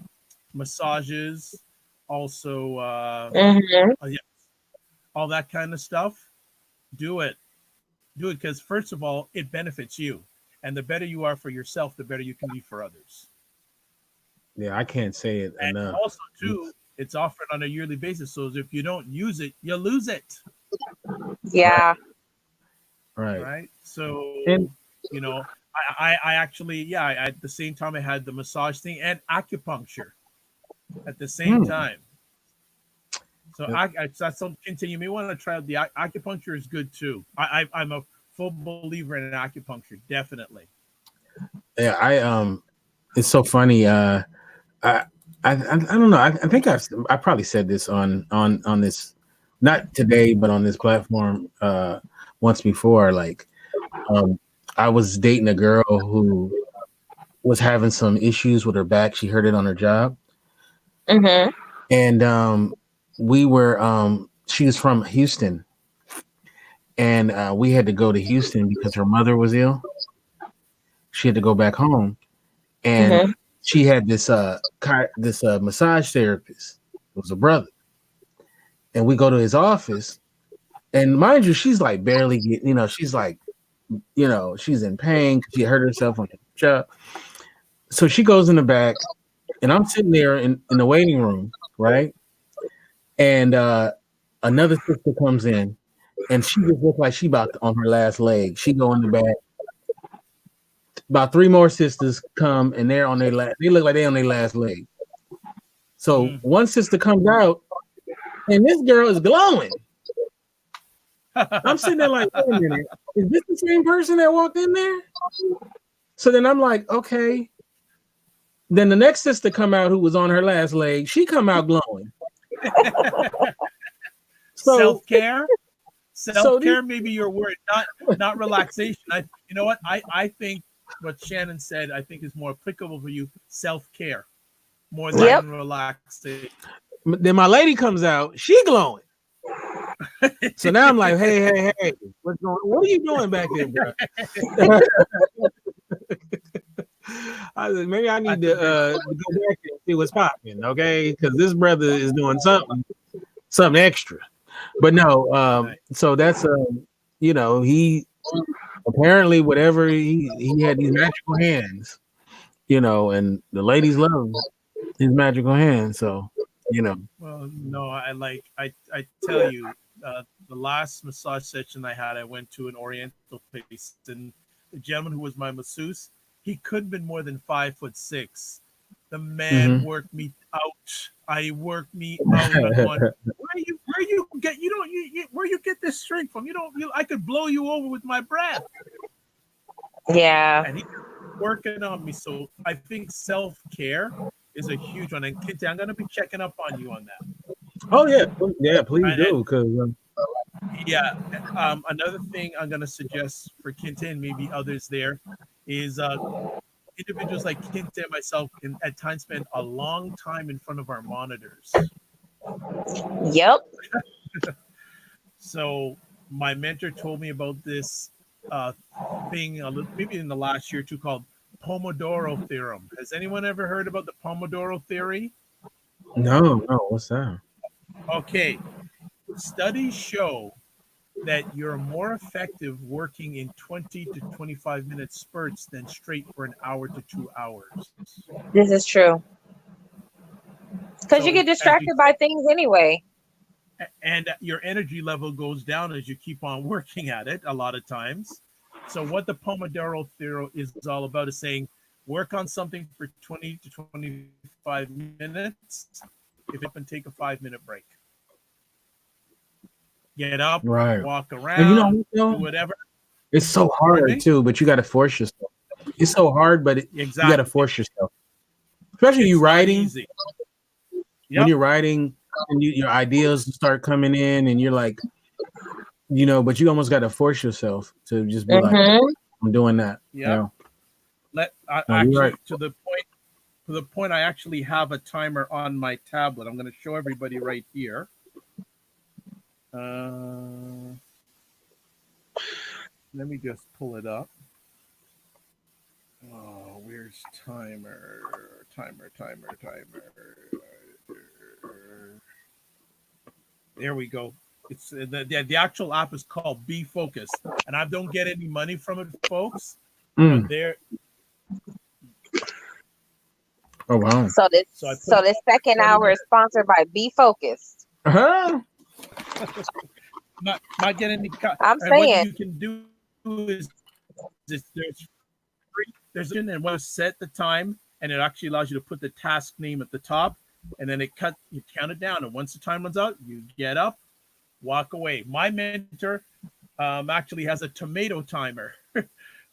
massages, also Hmm. yeah, all that kind of stuff. Do it. Do it, because first of all, it benefits you. And the better you are for yourself, the better you can be for others. Yeah, I can't say it And enough. also, too, it's offered on a yearly basis. So if you don't use it, you lose it. Right, Yeah. right, Right. So, and you know, I actually, yeah, at the same time, I had the massage thing and acupuncture at the same mm, time. So that's something, Kinte, you may want to try out. The acupuncture is good too. I'm a full believer in acupuncture, definitely. yeah, it's so funny. I, I don't know. I think I probably said this on this, not today, but on this platform once before. Like, um, I was dating a girl who was having some issues with her back. She hurt it on her job, Hmm. and we were she was from Houston, and we had to go to Houston because her mother was ill. She had to go back home, and Hmm. she had this massage therapist. It was a brother, and we go to his office, and mind you, she's like barely getting, she's like, she's in pain because she hurt herself on the job. So she goes in the back, and I'm sitting there in the waiting room, right? And another sister comes in, and she just looks like she about on her last leg. She go in the back. About three more sisters come, and they're on their last. They look like they on their last leg. So Mm. one sister comes out, and this girl is glowing. I'm sitting there like, wait a minute, is this the same person that walked in there? So then I'm like, okay. Then the next sister come out who was on her last leg. She come out glowing. So Self care, so self these care, maybe your word, not relaxation. You know what? I think what Shannon said, I think is more applicable for you. Self care more right. Yep. than relaxation. Then my lady comes out. She glowing. So now I'm like, hey, what's going? What are you doing back there, bro? I said, maybe I need That's a to good. go back and see what's popping, okay? Because this brother is doing something extra. But no, Nice. so that's he apparently whatever he had these magical hands, and the ladies love his magical hands. So you know, Well, no, I tell you, the last massage session I had, I went to an Oriental place, and the gentleman who was my masseuse, he couldn't have been more than 5'6". The man mhm. worked me out. I worked me out, and I'm going, where you get this strength from? I could blow you over with my breath. Yeah. And he's working on me. So I think self care is a huge one. And Kinte, I'm going to be checking up on you on that. Oh yeah, please And do because yeah, another thing I'm going to suggest for Kinte and maybe others there is individuals like Kinte and myself can at times spend a long time in front of our monitors. Yep. So my mentor told me about this uh, thing maybe in the last year or two called Pomodoro theorem. Has anyone ever heard about the Pomodoro theory? no, what's that? Okay, Studies show that you're more effective working in 20 to 25 minute spurts than straight for an hour to 2 hours. This is true. Because you So get distracted by things anyway. and your energy level goes down as you keep on working at it a lot of times. So what the Pomodoro theorem is all about is saying work on something for 20 to 25 minutes. If it can take a 5-minute break. Get up, Right. walk And around, do whatever. it's so hard too, but you got to force yourself. It's so hard, but you got to force yourself. Especially It's you not writing. easy. When you're writing, and your ideas start coming in, and you're like, but you almost got to force yourself to just be like, I'm doing that. Yeah. Actually, to the point, I actually have a timer on my tablet. I'm going to show everybody right here. Let me just pull it up. Oh, where's timer? There we go. It's the actual app is called Be Focused, and I don't get any money from it, folks. But there. Oh wow! So this second hour is sponsored by Be Focused. Uh-huh. Not getting any cut. I'm and saying what you can do is there's and want to set the time, and it actually allows you to put the task name at the top, and then you count it down, and once the time runs out, you get up, walk away. My mentor actually has a tomato timer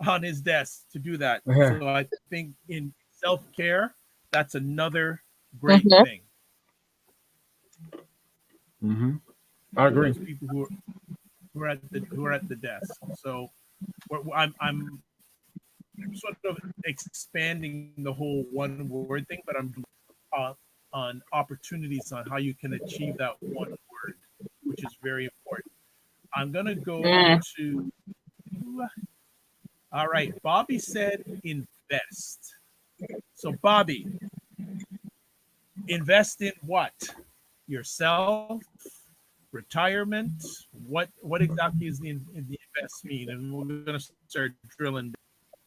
on his desk to do that. So I think in self-care, that's another great thing. Mm-hmm. I agree. Those people who are at the desk. So I'm sort of expanding the whole one word thing, but I'm on opportunities on how you can achieve that one word, which is very important. I'm gonna go to. All right, Bobby said invest. So Bobby, invest in what? Yourself, retirement. What exactly is the invest mean? And we're gonna start drilling.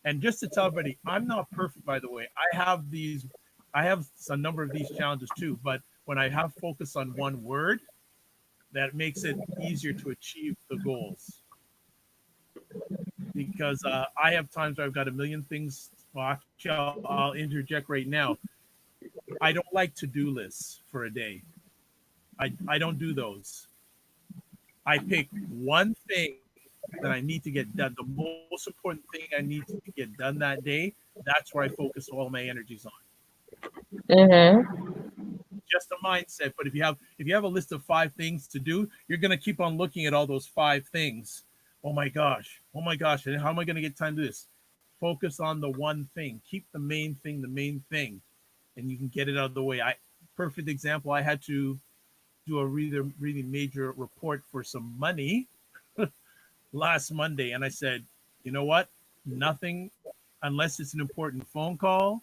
And just to tell everybody, I'm not perfect, by the way. I have a number of these challenges too. But when I have focus on one word, that makes it easier to achieve the goals. Because I have times where I've got a million things. Well, actually, I'll interject right now. I don't like to-do lists for a day. I don't do those. I pick one thing that I need to get done. The most important thing I need to get done that day. That's where I focus all my energies on. Just a mindset. But if you have a list of 5 things to do, you're gonna keep on looking at all those 5 things. Oh my gosh. How am I gonna get time to do this? Focus on the one thing. Keep the main thing, and you can get it out of the way. Perfect example. I had to do a really major report for some money last Monday, and I said, you know what? Nothing, unless it's an important phone call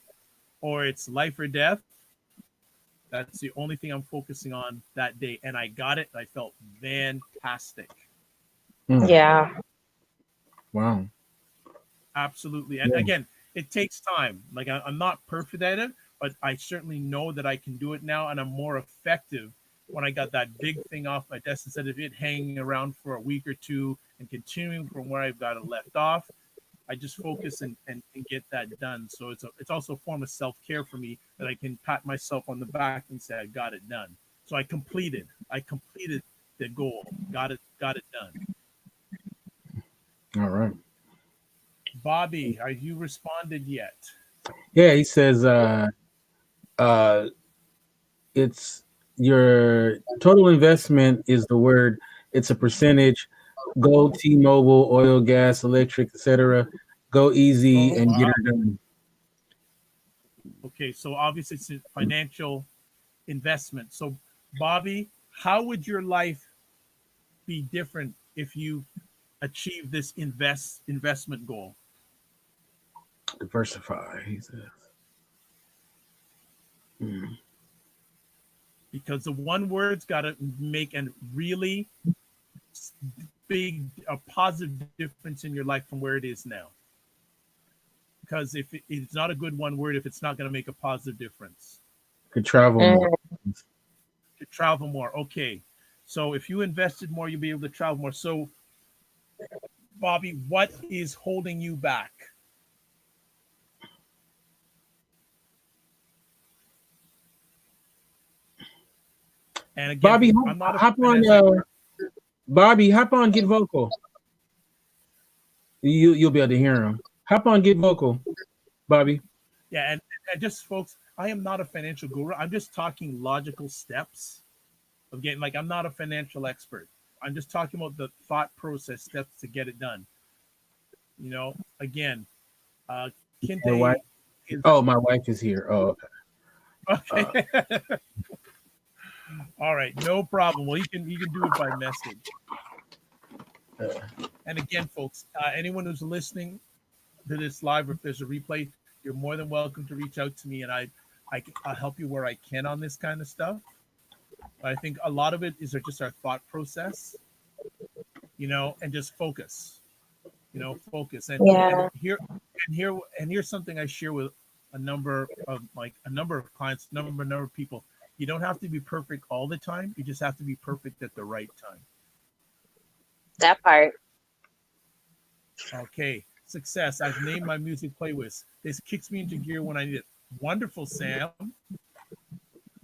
or it's life or death. That's the only thing I'm focusing on that day, and I got it. I felt fantastic. Yeah. Wow. Absolutely. And again, it takes time. Like I'm not perfect at it, but I certainly know that I can do it now, and I'm more effective when I got that big thing off my desk instead of it hanging around for a week or two and continuing from where I've got it left off. I just focus and get that done. So it's also a form of self-care for me that I can pat myself on the back and say I got it done. So I completed the goal. Got it done. All right. Bobby, have you responded yet? Yeah, he says it's your total investment is the word. It's a percentage. Go T-Mobile, oil, gas, electric, etc. Go easy and get it done. Okay, so obviously it's a financial investment. So Bobby, how would your life be different if you achieve this investment goal? Diversify, he says. because the one word's got to make a really big, a positive difference in your life from where it is now. Because if it's not a good one word, if it's not going to make a positive difference. Could travel more. To travel more. Okay. So if you invested more, you'll be able to travel more. So, Bobby, what is holding you back? And again, Bobby, I'm not a hop on. Bobby, hop on. Get vocal. You'll be able to hear him. Hop on. Get vocal, Bobby. Yeah, and just folks, I am not a financial guru. I'm just talking logical steps of getting. Like, I'm not a financial expert. I'm just talking about the thought process steps to get it done. You know, again, My Kinte wife. is My wife is here. Oh, okay. All right, no problem. Well, you can do it by message. And again, folks, anyone who's listening to this live, or if there's a replay, you're more than welcome to reach out to me, and I'll help you where I can on this kind of stuff. But I think a lot of it is just our thought process, you know, and just focus, you know, focus. And here's something I share with a number of clients, number of people. You don't have to be perfect all the time. You just have to be perfect at the right time. That part. Okay. Success. I've named my music playlist. This kicks me into gear when I need it. Wonderful, Sam.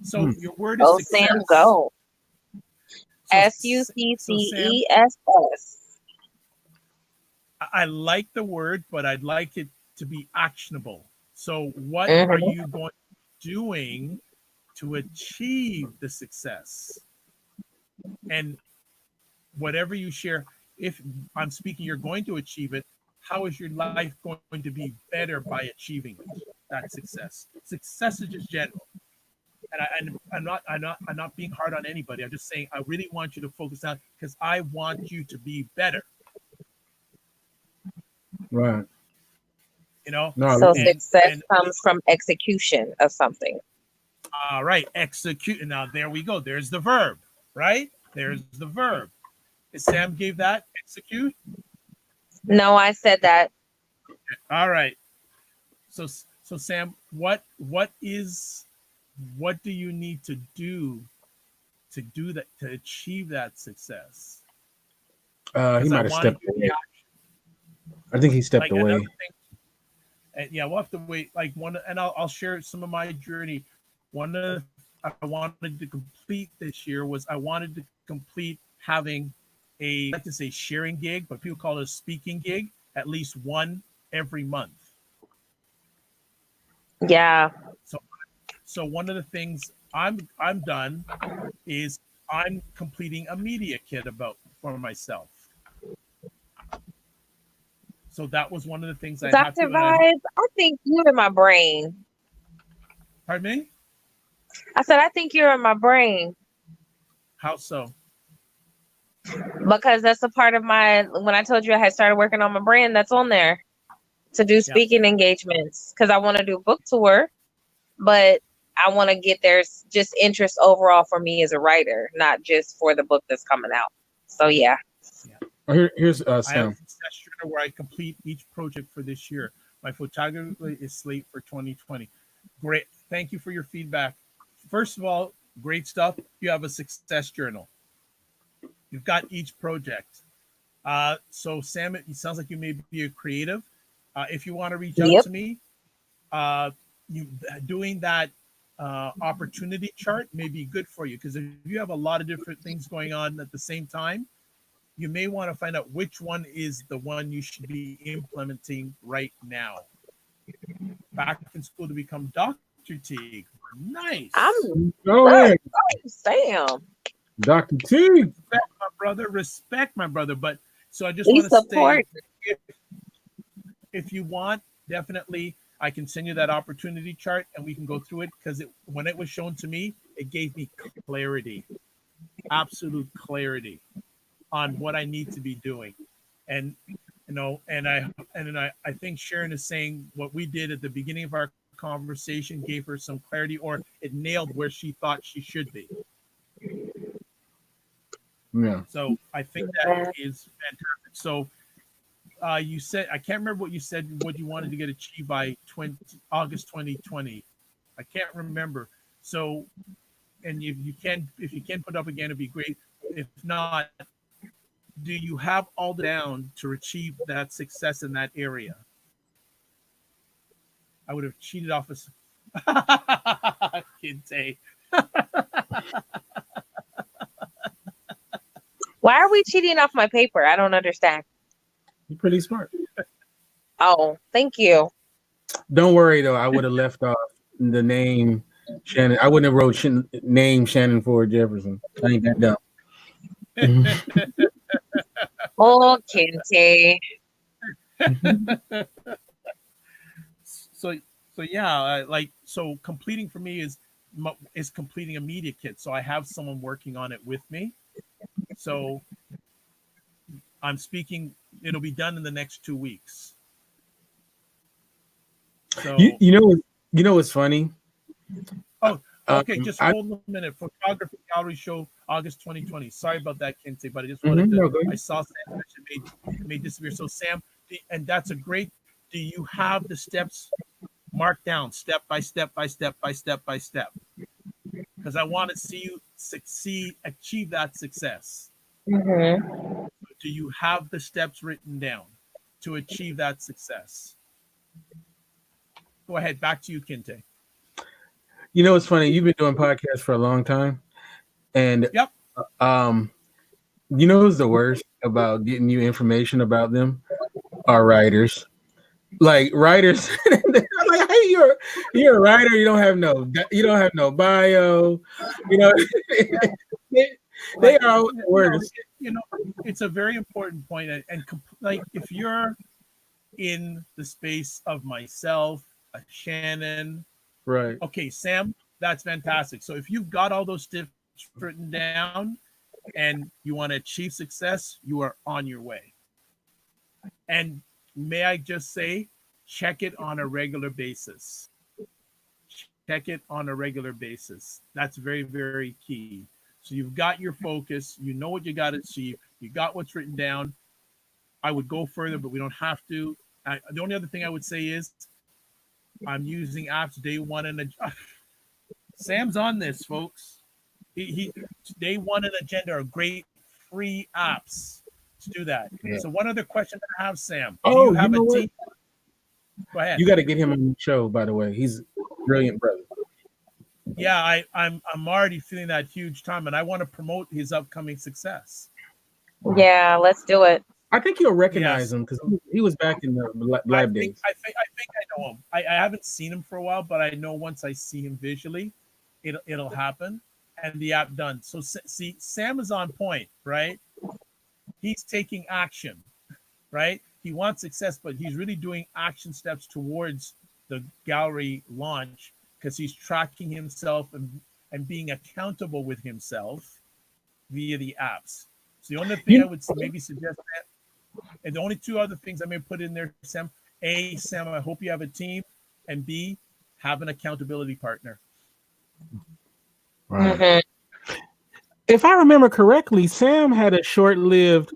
So your word is success. Sam, go. SUCCESS. I like the word, but I'd like it to be actionable. So what are you doing to achieve the success? And whatever you share, if I'm speaking, you're going to achieve it. How is your life going to be better by achieving it? That success. Success is just general. And I'm not being hard on anybody. I'm just saying I really want you to focus on, because I want you to be better. right. You know. So success comes from execution of something. All right, execute. Now there we go. There's the verb, right? There's the verb. Sam gave that execute. No, I said that. All right. So Sam, what do you need to do that, to achieve that success? He might have stepped away. I think he stepped away. And yeah, we'll have to wait. Like I'll share some of my journey. One of I wanted to complete this year was I wanted to complete having I like to say sharing gig, but people call it a speaking gig, at least one every month. Yeah. So one of the things I'm done is I'm completing a media kit for myself. So that was one of the things I have to. Dr. Vibes, I think you're in my brain. Pardon me? I said, I think you're in my brain. How so? Because that's a part of when I told you I had started working on my brand, that's on there to do speaking engagements, because I want to do a book tour, but I want to get there's just interest overall for me as a writer, not just for the book that's coming out. So yeah. Here's Sam. I have a success journal where I complete each project for this year. My photography is slate for 2020. Great. Thank you for your feedback. First of all, great stuff. You have a success journal. You've got each project. So Sam, it sounds like you may be a creative. If you want to reach out to me, you doing that opportunity chart may be good for you, because if you have a lot of different things going on at the same time, you may want to find out which one is the one you should be implementing right now. Back in school to become Dr. Teague. Nice. Go ahead. Sam. Dr. Teague. Respect my brother. But so I just want to say, if you want, definitely I can send you that opportunity chart and we can go through it, because when it was shown to me, it gave me clarity, absolute clarity on what I need to be doing. And I think Sharon is saying what we did at the beginning of our conversation gave her some clarity, or it nailed where she thought she should be. Yeah. So I think that is fantastic. So you said, I can't remember what you said, what you wanted to get achieved by August 2020. I can't remember. So, and if you can put up again, it'd be great. If not, do you have all down to achieve that success in that area? I would have cheated off of Kinte. Why are we cheating off my paper? I don't understand. You're pretty smart. Oh, thank you. Don't worry though. I would have left off the name Shannon. I wouldn't have wrote name Shannon Ford Jefferson. I ain't that dumb. Oh, Kinte. So yeah, so completing for me is completing a media kit. So I have someone working on it with me. So I'm speaking. It'll be done in the next 2 weeks. So you know what's funny? Oh, okay. Just hold a minute. Photography gallery show, August 2020. Sorry about that, Kinte, but I just wanted to. I saw Sam made disappear. So Sam, and that's a great. Do you have the steps marked down, step by step by step by step by step? Because I want to see you achieve that success. Mm-hmm. Do you have the steps written down to achieve that success? Go ahead. Back to you, Kinte. You know, it's funny. You've been doing podcasts for a long time, and yep. You know what's the worst about getting you information about them? Are writers. Like writers, I'm like, hey, you're a writer. You don't have no bio. You know, they are all the worst. You know, it's a very important point, and like if you're in the space of myself, Shannon, right? Okay, Sam, that's fantastic. So if you've got all those tips written down and you want to achieve success, you are on your way. And may I just say, check it on a regular basis. Check it on a regular basis. That's very, very key. So you've got your focus, you know what you got to achieve, you got what's written down. I would go further, but we don't have to. The only other thing I would say is I'm using apps day one and Sam's on this, folks. He day one and agenda are great free apps to do that. Yeah. So one other question I have, Sam. Do you have a team? Go ahead. You got to get him on the show, by the way. He's a brilliant brother. Yeah, I'm already feeling that huge time, and I want to promote his upcoming success. Yeah, let's do it. I think you'll recognize him because he was back in the lab days. I think I know him. I haven't seen him for a while, but I know once I see him visually, it'll happen, and the app done. So see, Sam is on point, right? He's taking action, right? He wants success, but he's really doing action steps towards the gallery launch because he's tracking himself and being accountable with himself via the apps. So the only thing I would maybe suggest that. And the only two other things I may put in there, Sam. A, Sam, I hope you have a team. And B, have an accountability partner. Right. Mm-hmm. If I remember correctly, Sam had a short-lived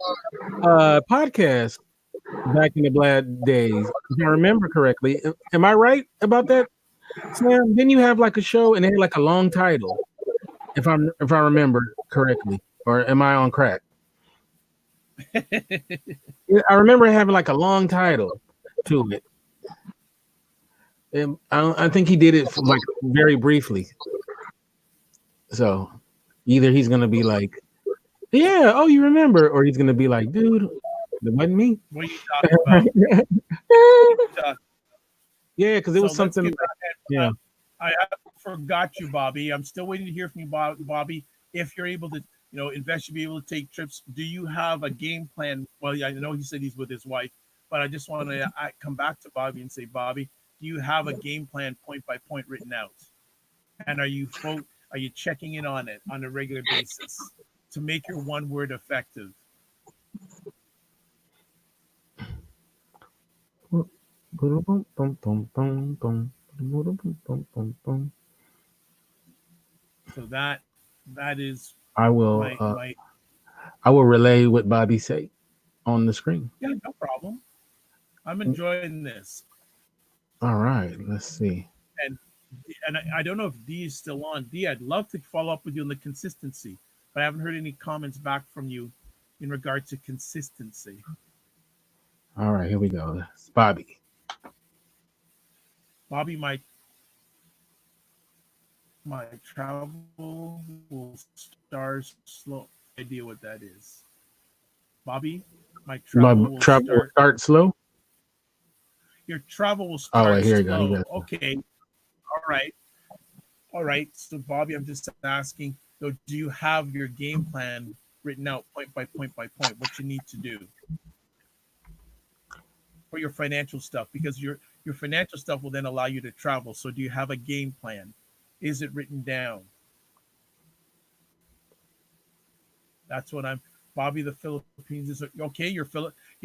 podcast back in the Blad days. If I remember correctly. Am I right about that, Sam? Didn't you have like a show and it had like a long title? If I remember correctly. Or am I on crack? I remember having like a long title to it. And I think he did it for like very briefly. So either he's gonna be like, "Yeah, oh, you remember," or he's gonna be like, "Dude, that wasn't me." What are you talking about? Yeah, because it was something. Yeah, I forgot you, Bobby. I'm still waiting to hear from you, Bobby. If you're able to. Invest should be able to take trips. Do you have a game plan? Well, I know he said he's with his wife, but I just want to come back to Bobby and say, Bobby, do you have a game plan point by point written out? And are you checking in on it on a regular basis to make your one word effective? So that is I will my I will relay what Bobby said on the screen. yeah, no problem. I'm enjoying this. All right, let's see. And I don't know if D is still on. D, I'd love to follow up with you on the consistency, but I haven't heard any comments back from you in regard to consistency. All right, here we go. It's Bobby. Bobby, my travel will start slow. Idea what that is. Bobby, my My travel will travel will start. start slow. Your travel will Oh, start wait, here you go. slow. Okay. All right. So Bobby, I'm just asking, so do you have your game plan written out point by point by point, what you need to do for your financial stuff? Because your financial stuff will then allow you to travel. So do you have a game plan? Is it written down? That's what I'm. Bobby, the Philippines is okay. You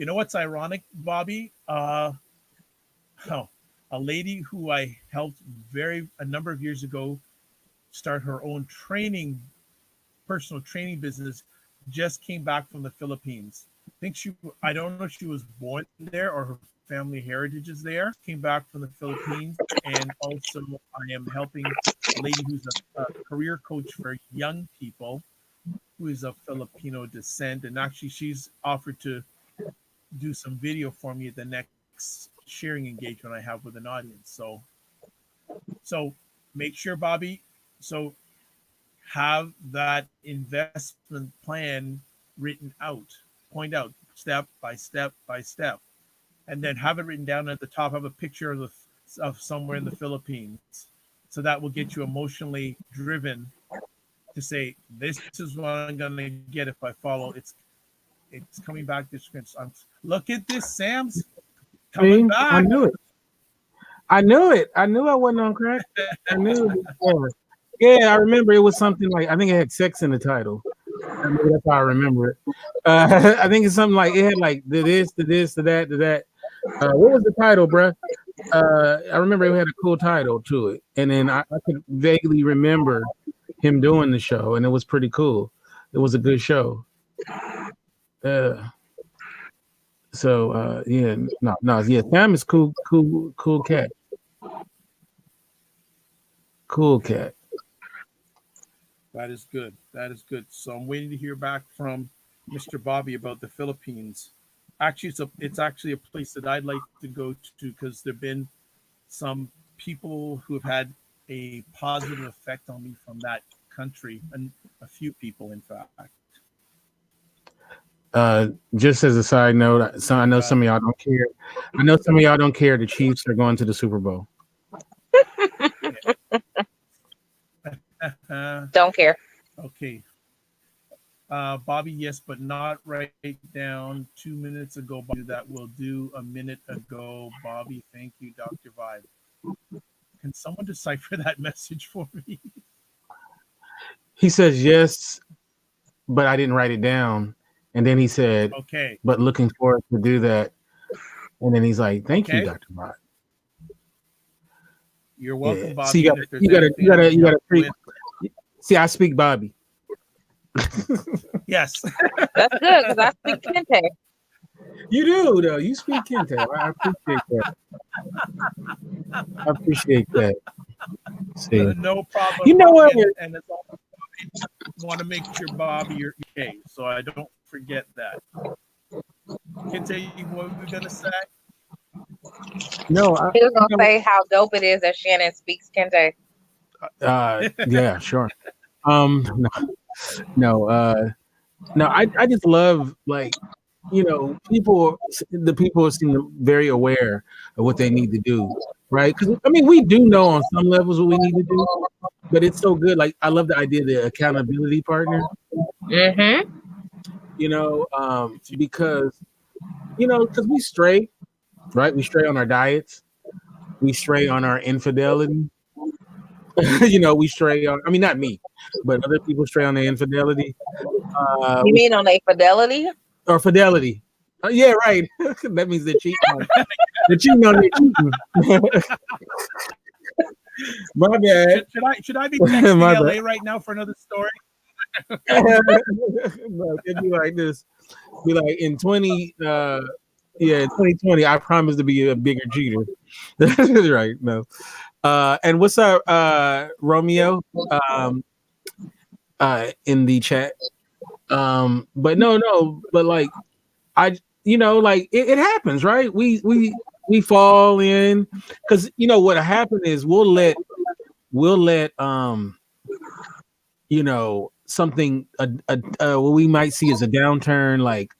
know what's ironic, Bobby? Oh, a lady who I helped a number of years ago start her own personal training business, just came back from the Philippines. I don't know if she was born there or her family heritage is there. Came back from the Philippines, and also I am helping a lady who's a career coach for young people who is of Filipino descent, and actually she's offered to do some video for me at the next sharing engagement I have with an audience. So make sure, Bobby, so have that investment plan written out, point out step by step by step, and then have it written down at the top. Have a picture of somewhere in the Philippines, so that will get you emotionally driven to say, this is what I'm gonna get if I follow. It's coming back this script. Look at this, Sam's coming See, I back. knew it. I knew it. I knew I wasn't on crack. I knew it. Yeah, I remember it was something like, I think it had sex in the title. Maybe that's how I remember it. I think it's something like, it had like the this, the this, the that, the that. What was the title, bruh? I remember it had a cool title to it. And then I could vaguely remember him doing the show, and it was pretty cool. It was a good show. Yeah, Sam is cool cat. Cool cat. That is good. That is good. So I'm waiting to hear back from Mr. Bobby about the Philippines. Actually, it's actually a place that I'd like to go to because there've been some people who have had a positive effect on me from that country, and a few people, in fact. Just as a side note, so I know some of y'all don't care. I know some of y'all don't care. The Chiefs are going to the Super Bowl. Don't care. Okay. Bobby, yes, but not right down 2 minutes ago. Bobby, that will do a minute ago. Bobby, thank you, Dr. Vibe. Can someone decipher that message for me? He says yes, but I didn't write it down. And then he said, okay, but looking forward to do that. And then he's like, thank you, Dr. Vibe. You're welcome, Bobby. See, you gotta see, I speak Bobby. Yes. That's good because I speak Kinte. You do, though. You speak Kinte. I appreciate that. See. No problem. You know what? And it's all, want to make sure, Bobby, you're okay. So I don't forget that. Kinte, what were we going to say? No, He was gonna say how dope it is that Shannon speaks Kinte. Yeah, sure. No, I just love, like, the people seem very aware of what they need to do, right? Because I mean, we do know on some levels what we need to do, but it's so good. Like, I love the idea of the accountability partner. Mm-hmm. Because we stray. Right, we stray on our diets, we stray on our infidelity. We stray on. I mean, not me, but other people stray on their infidelity. You mean on a fidelity or fidelity? Yeah, right. That means they're cheating. They're cheating on their cheating. My bad. Should I be texting My LA bad. right now for another story? No, it'd be like this. Be like in 2020, I promise to be a bigger cheater. Right. No. And what's up, Romeo? In the chat. But no, but like like it happens, right? We fall in because what happened is we'll let something what we might see as a downturn, like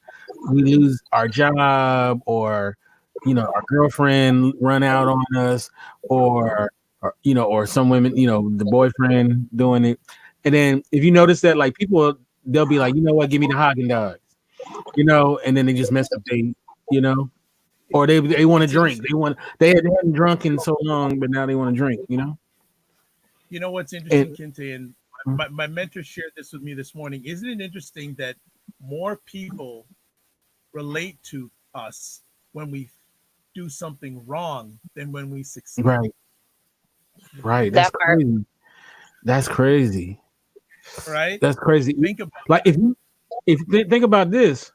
we lose our job, or our girlfriend run out on us, or some women, the boyfriend doing it. And then if you notice that, like, people, they'll be like, what, give me the Haagen Dazs, and then they just mess up you know or they want to drink, they hadn't drunk in so long, but now they want to drink. You know what's interesting, And Kinte, and my mentor shared this with me this morning. Isn't it interesting that more people relate to us when we do something wrong than when we succeed? Right. That's That part. crazy. That's crazy. Right? That's crazy. Think about Like, if you think about this,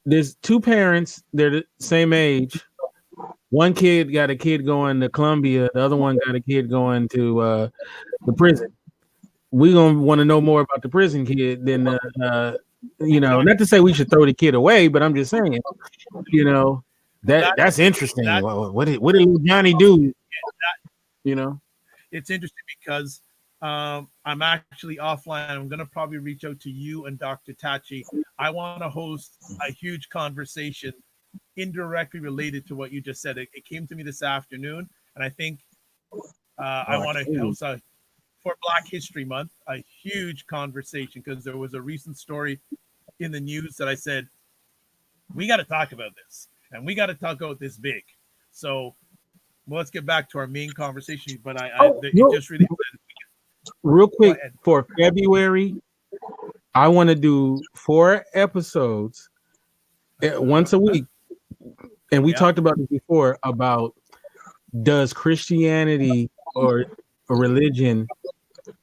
there's two parents, they're the same age. One kid got a kid going to Columbia, the other one got a kid going to the prison. We're gonna want to know more about the prison kid than not to say we should throw the kid away, but I'm just saying, that's interesting. What did little Johnny do? It's interesting because I'm actually offline. I'm going to probably reach out to you and Dr. Tachi. I want to host a huge conversation indirectly related to what you just said. It came to me this afternoon, and I think I want to host for Black History Month a huge conversation, because there was a recent story in the news that I said, we got to talk about this, and we got to talk about this big. So let's get back to our main conversation. But it just really real quick, for February, I want to do 4 episodes once a week. And we talked about this before, about, does Christianity or a religion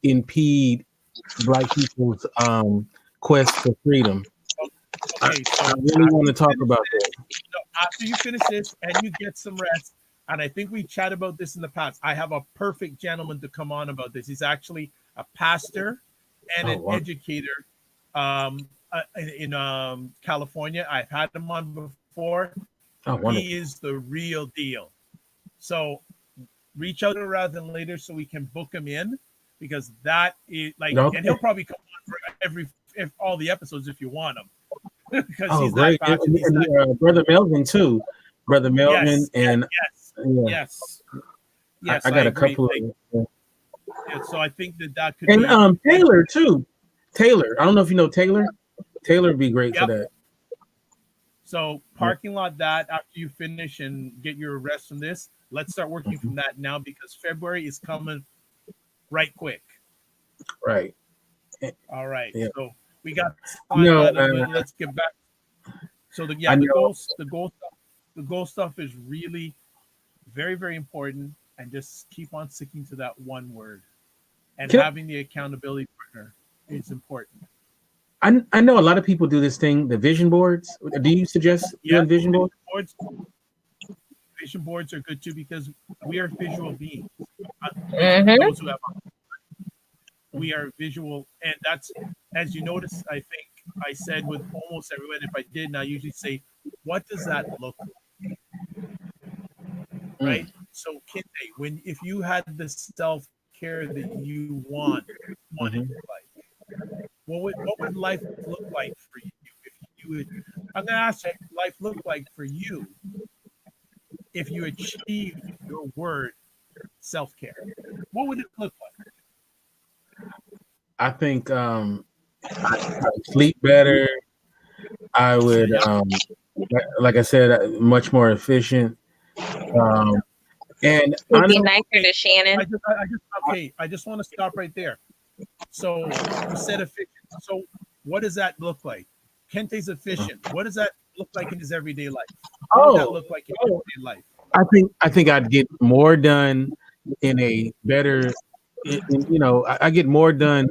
impede Black people's quest for freedom? Okay, so I really want to talk about that. After you finish this and you get some rest, and I think we chatted about this in the past, I have a perfect gentleman to come on about this. He's actually a pastor and an educator in California. I've had him on before. He is the real deal. So reach out rather than later so we can book him in, because that is like, and he'll probably come on for all the episodes if you want him. Because he's great. And Brother Melvin too. Brother Melvin, yes. I got a couple of. So I think that could be. Taylor too. Taylor, I don't know if you know Taylor. Taylor would be great for that. So parking lot that after you finish and get your rest from this, let's start working from that now, because February is coming right quick. Right. All right. Yeah. So we got let's get back. So the goal stuff is really very, very important, and just keep on sticking to that one word. And having the accountability partner is important. I know a lot of people do this thing, the vision boards. Do you suggest doing vision boards? Vision boards are good too, because we are visual beings. Mm-hmm. We are visual, and that's, as you notice, I think I said with almost everyone, if I didn't, I usually say, what does that look like? Right? So Kinte, if you had the self-care that you wanted in life, what would life look like for you? If you would, I'm gonna ask you, life look like for you if you achieved your word self-care? What would it look like? I think I sleep better. I would, like I said, much more efficient. And would be nicer to Shannon. I just want to stop right there. So you said efficient. So what does that look like? Kinte's efficient. What does that look like in his everyday life? What does that look like in his everyday life? I think I'd get more done in a better, I get more done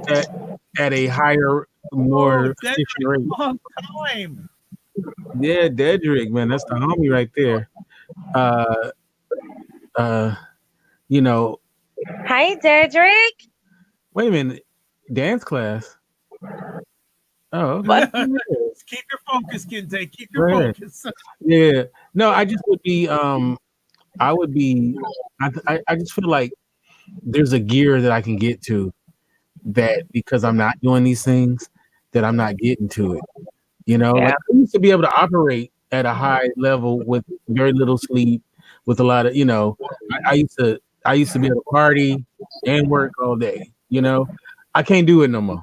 at a higher, Oh, more that's efficient a rate. long time. Yeah, Dedrick, man, that's the homie right there. Uh, uh, you know, Hi, Dedrick. wait a minute, dance class. Oh, okay. What? Keep your focus, Kinte. Keep your Right. focus. Yeah. No, I just would be. I would be. I just feel like there's a gear that I can get to that because I'm not doing these things that I'm not getting to it. Like Yeah. I used to be able to operate at a high level with very little sleep, with a lot of, I used to be able to party and work all day. I can't do it no more.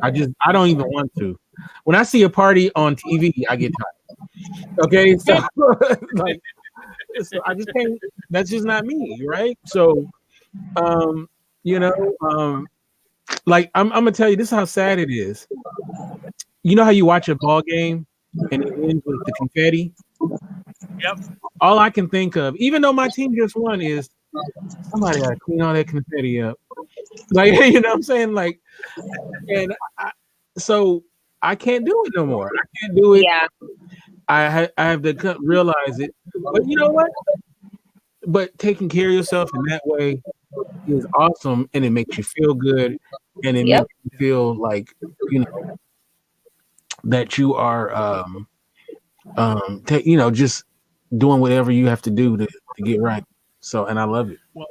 I don't even want to. When I see a party on TV, I get tired. Okay, so like, so I just can't. That's just not me, right? So, um, you know, um, like I'm gonna tell you, this is how sad it is. You know how you watch a ball game and it ends with the confetti? Yep. All I can think of, even though my team just won, is somebody got to clean all that confetti up. Like, you know what I'm saying? Like, and so I can't do it no more. I can't do it. Yeah. I have to realize it. But you know what? But taking care of yourself in that way is awesome, and it makes you feel good, and it Yep. makes you feel like that you are just doing whatever you have to do to get right. So, and I love it. Well,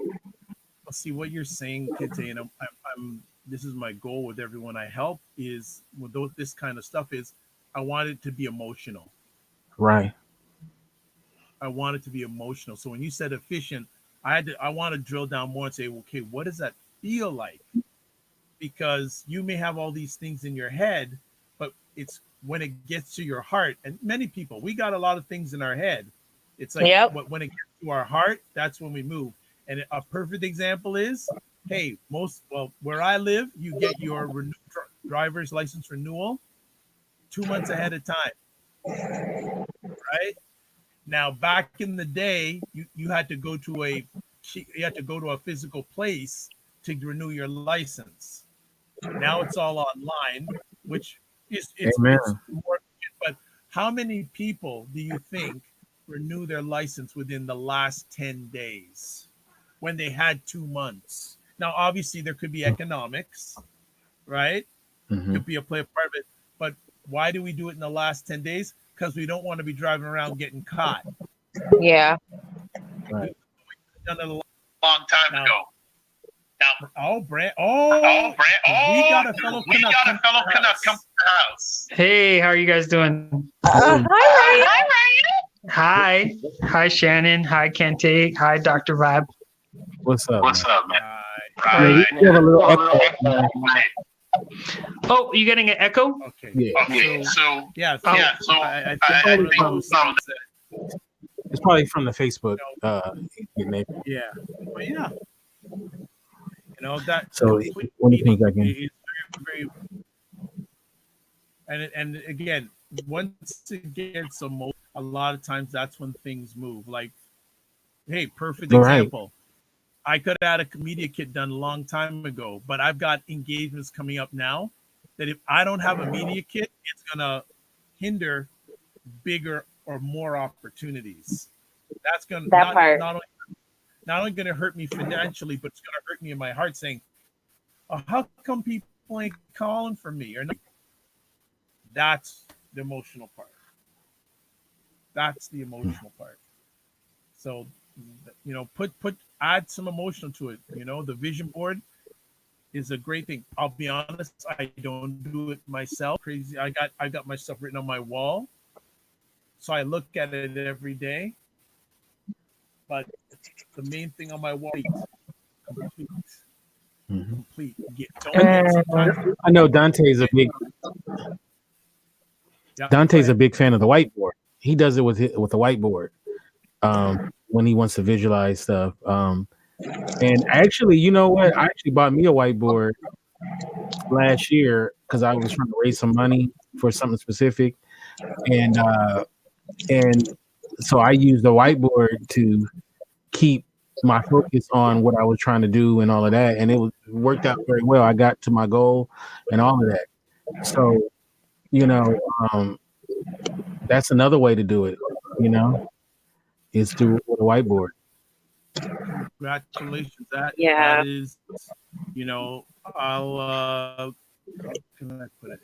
see what you're saying, Kinte, and I'm. This is my goal with everyone I help is with this kind of stuff is I want it to be emotional. Right. I want it to be emotional. So when you said efficient, I want to drill down more and say, okay, what does that feel like? Because you may have all these things in your head, but it's when it gets to your heart, and many people, we got a lot of things in our head. It's like Yep. when it gets to our heart, that's when we move. And a perfect example is, hey, where I live, you get your driver's license renewal 2 months ahead of time, right? Now, back in the day, you had to go to a physical place to renew your license. Now it's all online, which it's Amen. more. But how many people do you think renew their license within the last 10 days when they had 2 months? Now, obviously, there could be economics, right? Mhm. Could be a part of it. But why do we do it in the last 10 days? Because we don't want to be driving around getting caught. Yeah. Right. We've done it a long time ago. Now, Brand. We got a fellow Canuck come to the house. Hey, how are you guys doing? Hi, Hi. Hi, Shannon. Hi, Kinte. Hi, Dr. Vibe. What's up? What's man? up, man? Yeah, you have a little echo. Oh, you getting an echo? Okay. Yeah. Okay, so Yeah. so I I think think some It's probably from the Facebook. yeah. But yeah. That. So when you think back in, It's very, very. And again, once it gets a lot of times that's when things move. Like, hey, perfect Right. example. I could have had a media kit done a long time ago, but I've got engagements coming up now that if I don't have a media kit, it's gonna hinder bigger or more opportunities. That's gonna That part. not only gonna hurt me financially, but it's gonna hurt me in my heart saying, oh, how come people ain't calling for me? Or not? That's the emotional part. That's the emotional part. So, add some emotion to it. The vision board is a great thing. I'll be honest, I don't do it myself. Crazy. I got my stuff written on my wall. So I look at it every day. But the main thing on my wall is complete. Mhm. Complete. Sometimes, I know Dante's a big fan of the whiteboard. He does it with the whiteboard when he wants to visualize stuff. And actually, you know what? I actually bought me a whiteboard last year because I was trying to raise some money for something specific, and so I used the whiteboard to keep my focus on what I was trying to do and all of that, and it worked out very well. I got to my goal and all of that. So, you know, that's another way to do it. You know, is through with a whiteboard. Congratulations. That Yeah. is, I'll how can I put it?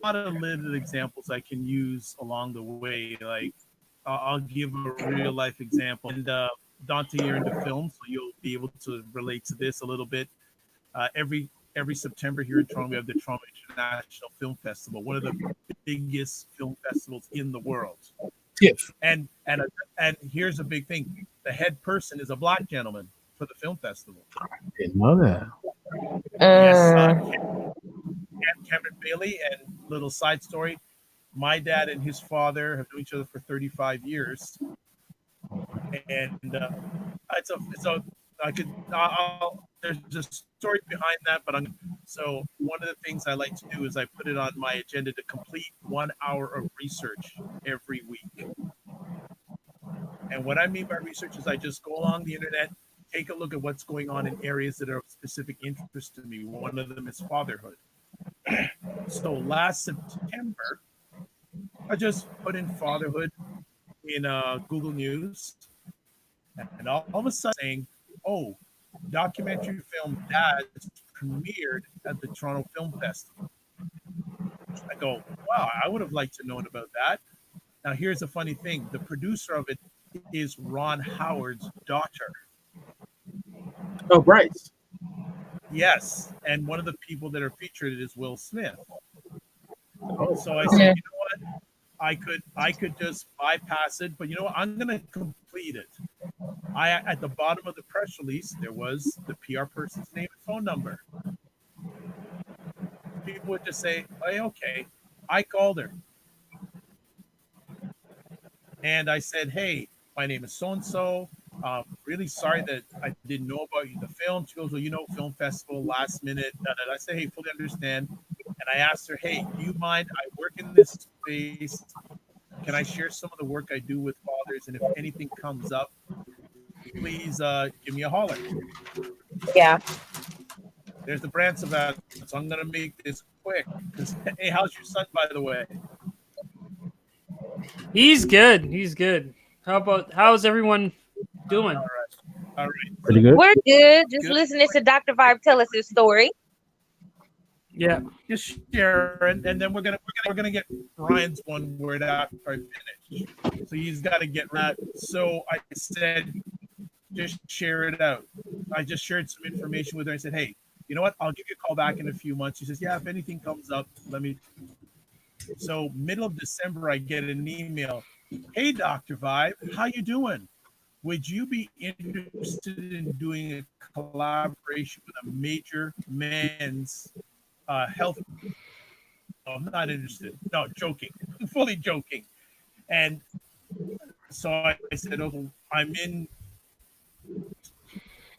A lot of limited examples I can use along the way. Like I'll give a real life example. And Dante, you're into film, so you'll be able to relate to this a little bit. Every September here in Toronto, we have the Toronto International Film Festival, one of the biggest film festivals in the world. TIFF. And here's a big thing: the head person is a black gentleman for the film festival. Didn't know that. Yes, Cameron Bailey. And little side story: my dad and his father have known each other for 35 years, and there's a story behind that, but so one of the things I like to do is I put it on my agenda to complete 1 hour of research every week. And what I mean by research is I just go along the internet, take a look at what's going on in areas that are of specific interest to me. One of them is fatherhood. So last September, I just put in fatherhood in Google News, and all of a sudden saying, "Oh, documentary film Dads premiered at the Toronto Film Festival." I go, "Wow, I would have liked to know about that." Now, here's a funny thing: the producer of it is Ron Howard's daughter. Oh, Bryce. Yes, and one of the people that are featured is Will Smith. Oh. So I said, you know what? I could just bypass it, but you know what? I'm going to complete it. At the bottom of the press release, there was the PR person's name and phone number. People would just say, "Hey, okay." I called her, and I said, "Hey, my name is so and so. Really sorry that I didn't know about the film." She goes, "Well, film festival, last minute." I said, "Hey, fully understand." And I asked her, "Hey, do you mind? I work in this space. Can I share some of the work I do with fathers? And if anything comes up, please give me a holler." Yeah. There's the branch of that. So I'm going to make this quick. Hey, how's your son, by the way? He's good. He's good. How's everyone doing? All right. Pretty good. We're good. Just listening to Dr. Vibe tell us his story. Yeah. Just share, and then we're gonna get Ryan's one word after I finish. So he's got to get that. So I said, just share it out. I just shared some information with her. I said, "Hey, you know what? I'll give you a call back in a few months." She says, "Yeah, if anything comes up, let me." So middle of December, I get an email. "Hey, Dr. Vibe, how you doing? Would you be interested in doing a collaboration with a major men's health?" No, I'm not interested. No, joking. I'm fully joking. And so I said, "Oh, I'm in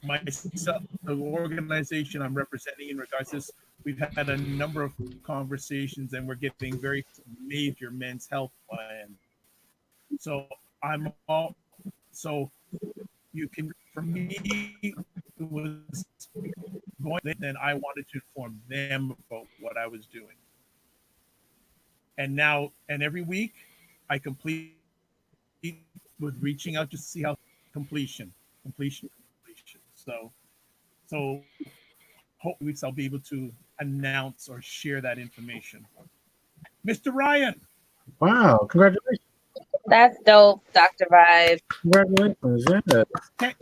myself, the organization I'm representing in regards to this. We've had a number of conversations, and we're getting very major men's health plan. So so you can, for me, it was going, then I wanted to inform them about what I was doing. And every week I complete with reaching out to see how completion. So hopefully weeks I'll be able to announce or share that information. Mr. Ryan. Wow! Congratulations! That's dope, Dr. Vibe. Congratulations! Yeah. Okay.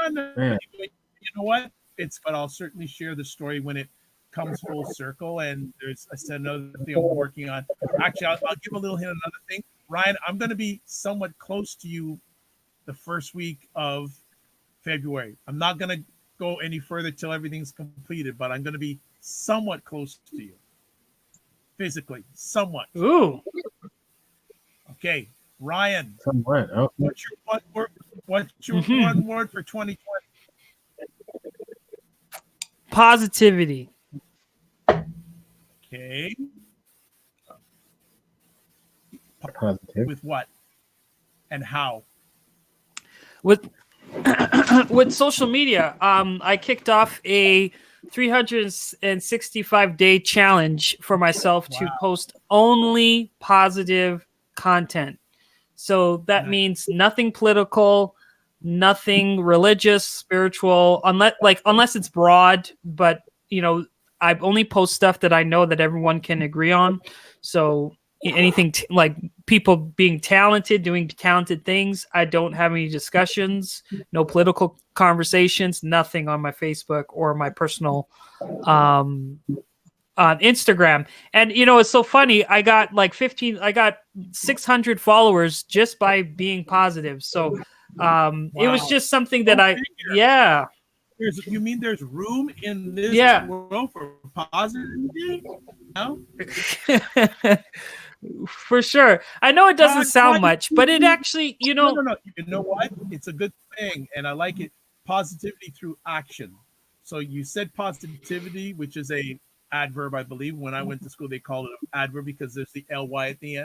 No. You know what? But I'll certainly share the story when it comes full circle. And I said another thing I'm working on. Actually, I'll give a little hint. Another thing, Ryan, I'm going to be somewhat close to you the first week of February. I'm not going to go any further till everything's completed, but I'm going to be somewhat close to you physically, somewhat. Ooh. Okay, Ryan. Somewhat. Okay. What's your one word? What's your one word for 2020? Positivity. Okay. Positive. With what? And how? With with social media, I kicked off a 365-day challenge for myself to post only positive content. So that means nothing political, nothing religious, spiritual, unless it's broad. But I only post stuff that I know that everyone can agree on. So anything like people being talented, doing talented things. I don't have any discussions, no political conversations, nothing on my Facebook or my personal on Instagram. And it's so funny. I got 600 followers just by being positive. So it was just something that You mean there's room in this world for positivity? No? For sure. I know it doesn't sound much, but it actually, No. You know what? It's a good thing, and I like it. Positivity through action. So you said positivity, which is a adverb, I believe. When I went to school, they called it an adverb because there's the ly at the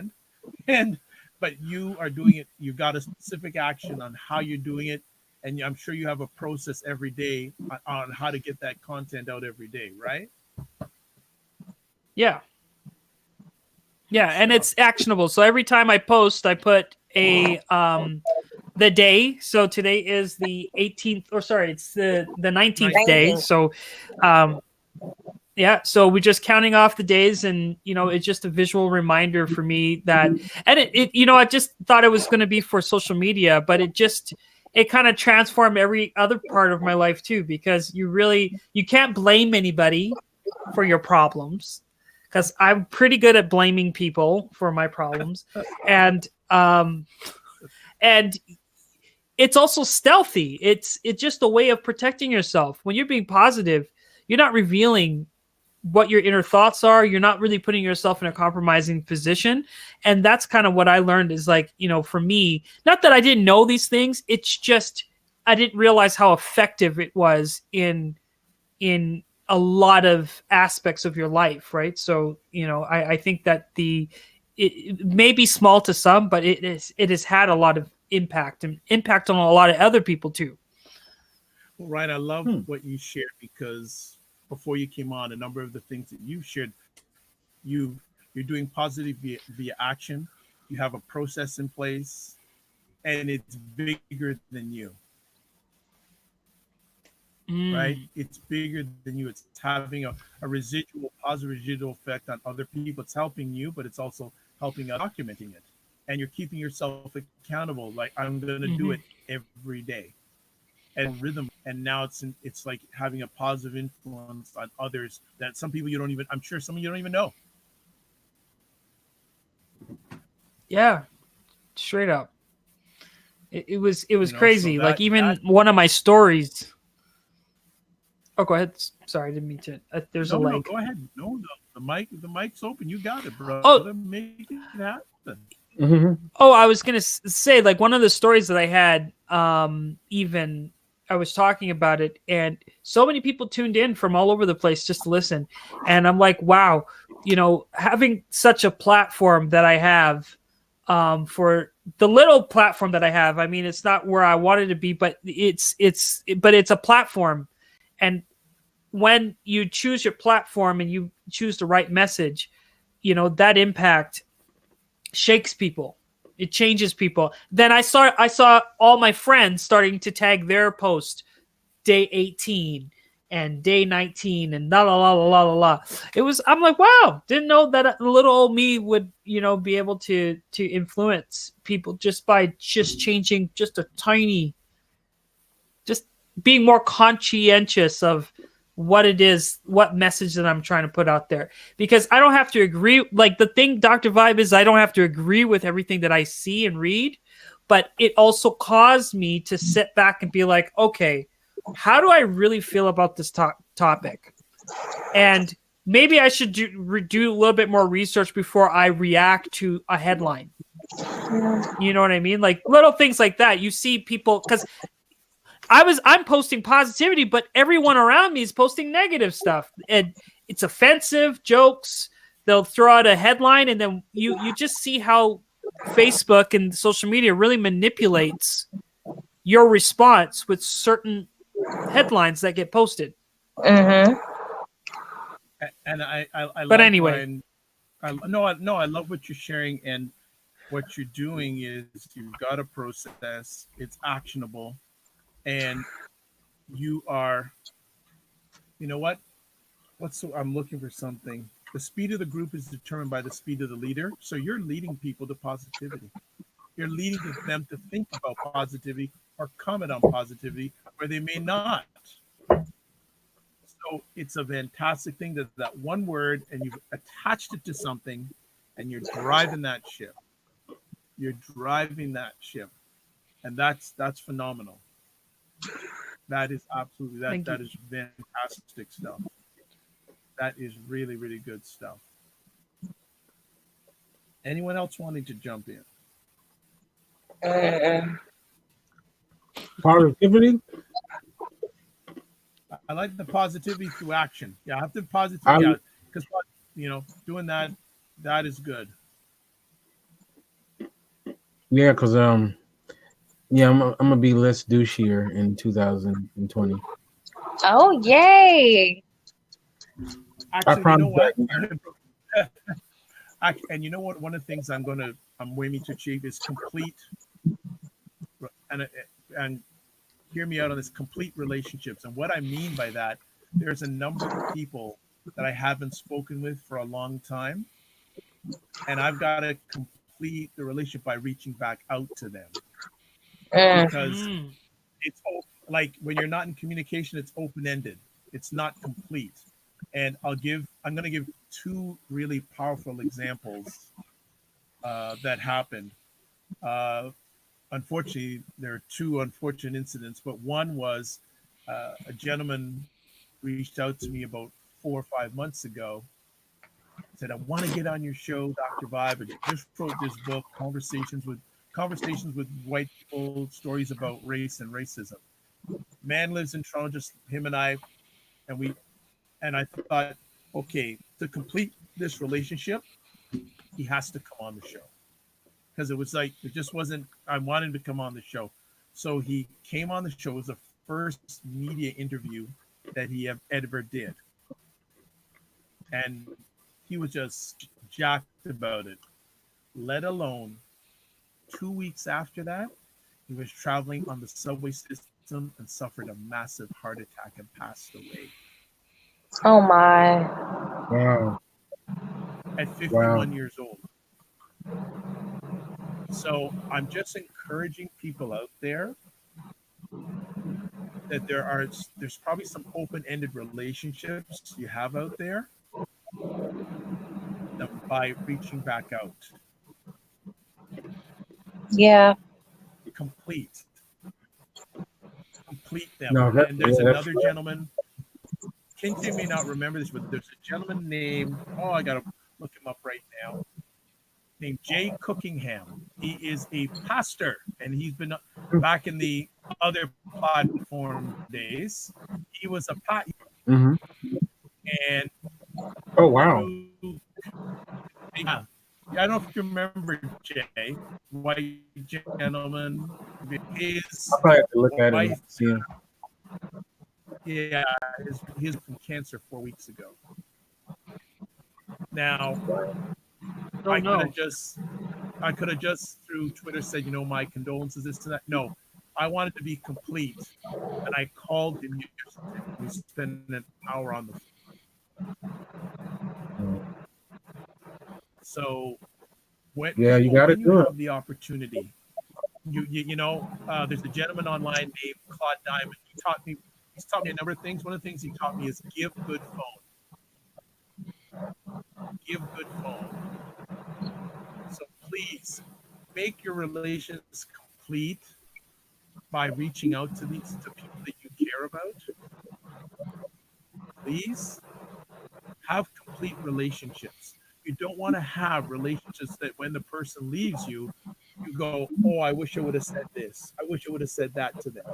end. But you are doing it. You got a specific action on how you're doing it, and I'm sure you have a process every day on how to get that content out every day, right? Yeah. Yeah, and it's actionable. So every time I post, I put the day. So today is the 18th, or sorry, it's the 19th day. So so we're just counting off the days, and it's just a visual reminder for me that, and it I just thought it was going to be for social media, but it kind of transformed every other part of my life too, because you can't blame anybody for your problems. Because I'm pretty good at blaming people for my problems, and it's also stealthy. It's just a way of protecting yourself. When you're being positive, you're not revealing what your inner thoughts are. You're not really putting yourself in a compromising position, and that's kind of what I learned. Is for me, not that I didn't know these things. It's just I didn't realize how effective it was in a lot of aspects of your life, right? So, I think that it may be small to some, but it has had a lot of impact on a lot of other people too. Well, Ryan, I love what you shared, because before you came on, a number of the things that you shared, you're doing positive via action. You have a process in place, and it's bigger than you. Right? It's bigger than you. It's having a positive residual effect on other people. It's helping you, but it's also helping documenting it. And you're keeping yourself accountable. Like, I'm going to do it every day. And rhythm. And now it's like having a positive influence on others that some people I'm sure some of you don't even know. Yeah. Straight up. It was crazy. So even one of my stories. Oh, go ahead. Sorry, I didn't mean to. There's a link. No, go ahead. No, the mic's open. You got it, bro. Oh, make it happen. Mm-hmm. Oh, I was gonna say, one of the stories that I had, even I was talking about it, and so many people tuned in from all over the place just to listen, and I'm like, wow, having such a platform that I have, for the little platform that I have. I mean, it's not where I wanted to be, but it's a platform. And when you choose your platform and you choose the right message, that impact shakes people. It changes people. Then I saw all my friends starting to tag their post day 18 and day 19 and la la la la la la. I'm like, wow, didn't know that little old me would, be able to influence people just by changing just a tiny, just being more conscientious of what it is, what message that I'm trying to put out there. Because I don't have to agree. Like, the thing, Dr. Vibe, is I don't have to agree with everything that I see and read, but it also caused me to sit back and be like, okay, how do I really feel about this topic? And maybe I should do a little bit more research before I react to a headline. You know what I mean? Like, little things like that. You see people, because I'm posting positivity, but everyone around me is posting negative stuff, and it's offensive jokes. They'll throw out a headline, and then you just see how Facebook and social media really manipulates your response with certain headlines that get posted. Mm-hmm. And I But like anyway, I love what you're sharing, and what you're doing is you've got a process, it's actionable, and you are, you know what? I'm looking for something. The speed of the group is determined by the speed of the leader. So you're leading people to positivity. You're leading them to think about positivity or comment on positivity where they may not. So it's a fantastic thing that one word, and you've attached it to something, and you're driving that ship. You're driving that ship, and that's phenomenal. That is absolutely that is fantastic stuff. That is really, really good stuff. Anyone else wanting to jump in? Positivity. I like the positivity through action. Yeah, I have to positive. I Yeah, because doing that is good. yeah, cause yeah, I'm gonna be less douchier in 2020. Oh, yay. I Actually, you know promise. what? And you know what? One of the things I'm aiming to achieve is complete, and and hear me out on this, complete relationships. And what I mean by that, there's a number of people that I haven't spoken with for a long time, and I've got to complete the relationship by reaching back out to them, because it's like when you're not in communication, it's open ended. It's not complete. And I'm going to give two really powerful examples that happened. Uh, Unfortunately, there are two unfortunate incidents, but one was a gentleman reached out to me about 4 or 5 months ago. Said, "I want to get on your show, Dr. Vibe. I just wrote this book, conversations with white people, stories about race and racism. Man lives in Toronto, just him and I, and I thought, okay, to complete this relationship, he has to come on the show." Because it was like, it just wasn't, I wanted him to come on the show. So he came on the show. It was the first media interview that he ever did. And he was just jacked about it, let alone 2 weeks after that, he was traveling on the subway system and suffered a massive heart attack and passed away Oh, my. Wow. at Wow. 51 years old. So I'm just encouraging people out there that there's probably some open-ended relationships you have out there that by reaching back out, Yeah. complete them. No, And there's that's another gentleman, Kinte may not remember this, but there's a gentleman named, I gotta look him up right now, named Jay Cookingham. He is a pastor, and he's been back in the other platform days. He was a pastor, hmm and Oh wow. yeah, I don't know if you remember Jay, white gentleman. His I probably have to look at it and wife, see him. yeah, his from cancer 4 weeks ago. Now, oh I no. could have just through Twitter said, my condolences, this and that. No, I wanted to be complete, and I called him yesterday. We spent an hour on the phone. So when Yeah, you got to when you do it. have the opportunity, there's a gentleman online named Claude Diamond. He's taught me a number of things. One of the things he taught me is give good phone. Give good phone. So please make your relations complete by reaching out to people that you care about. Please have complete relationships. You don't want to have relationships that when the person leaves you, you go, "Oh, I wish I would have said this. I wish I would have said that to them."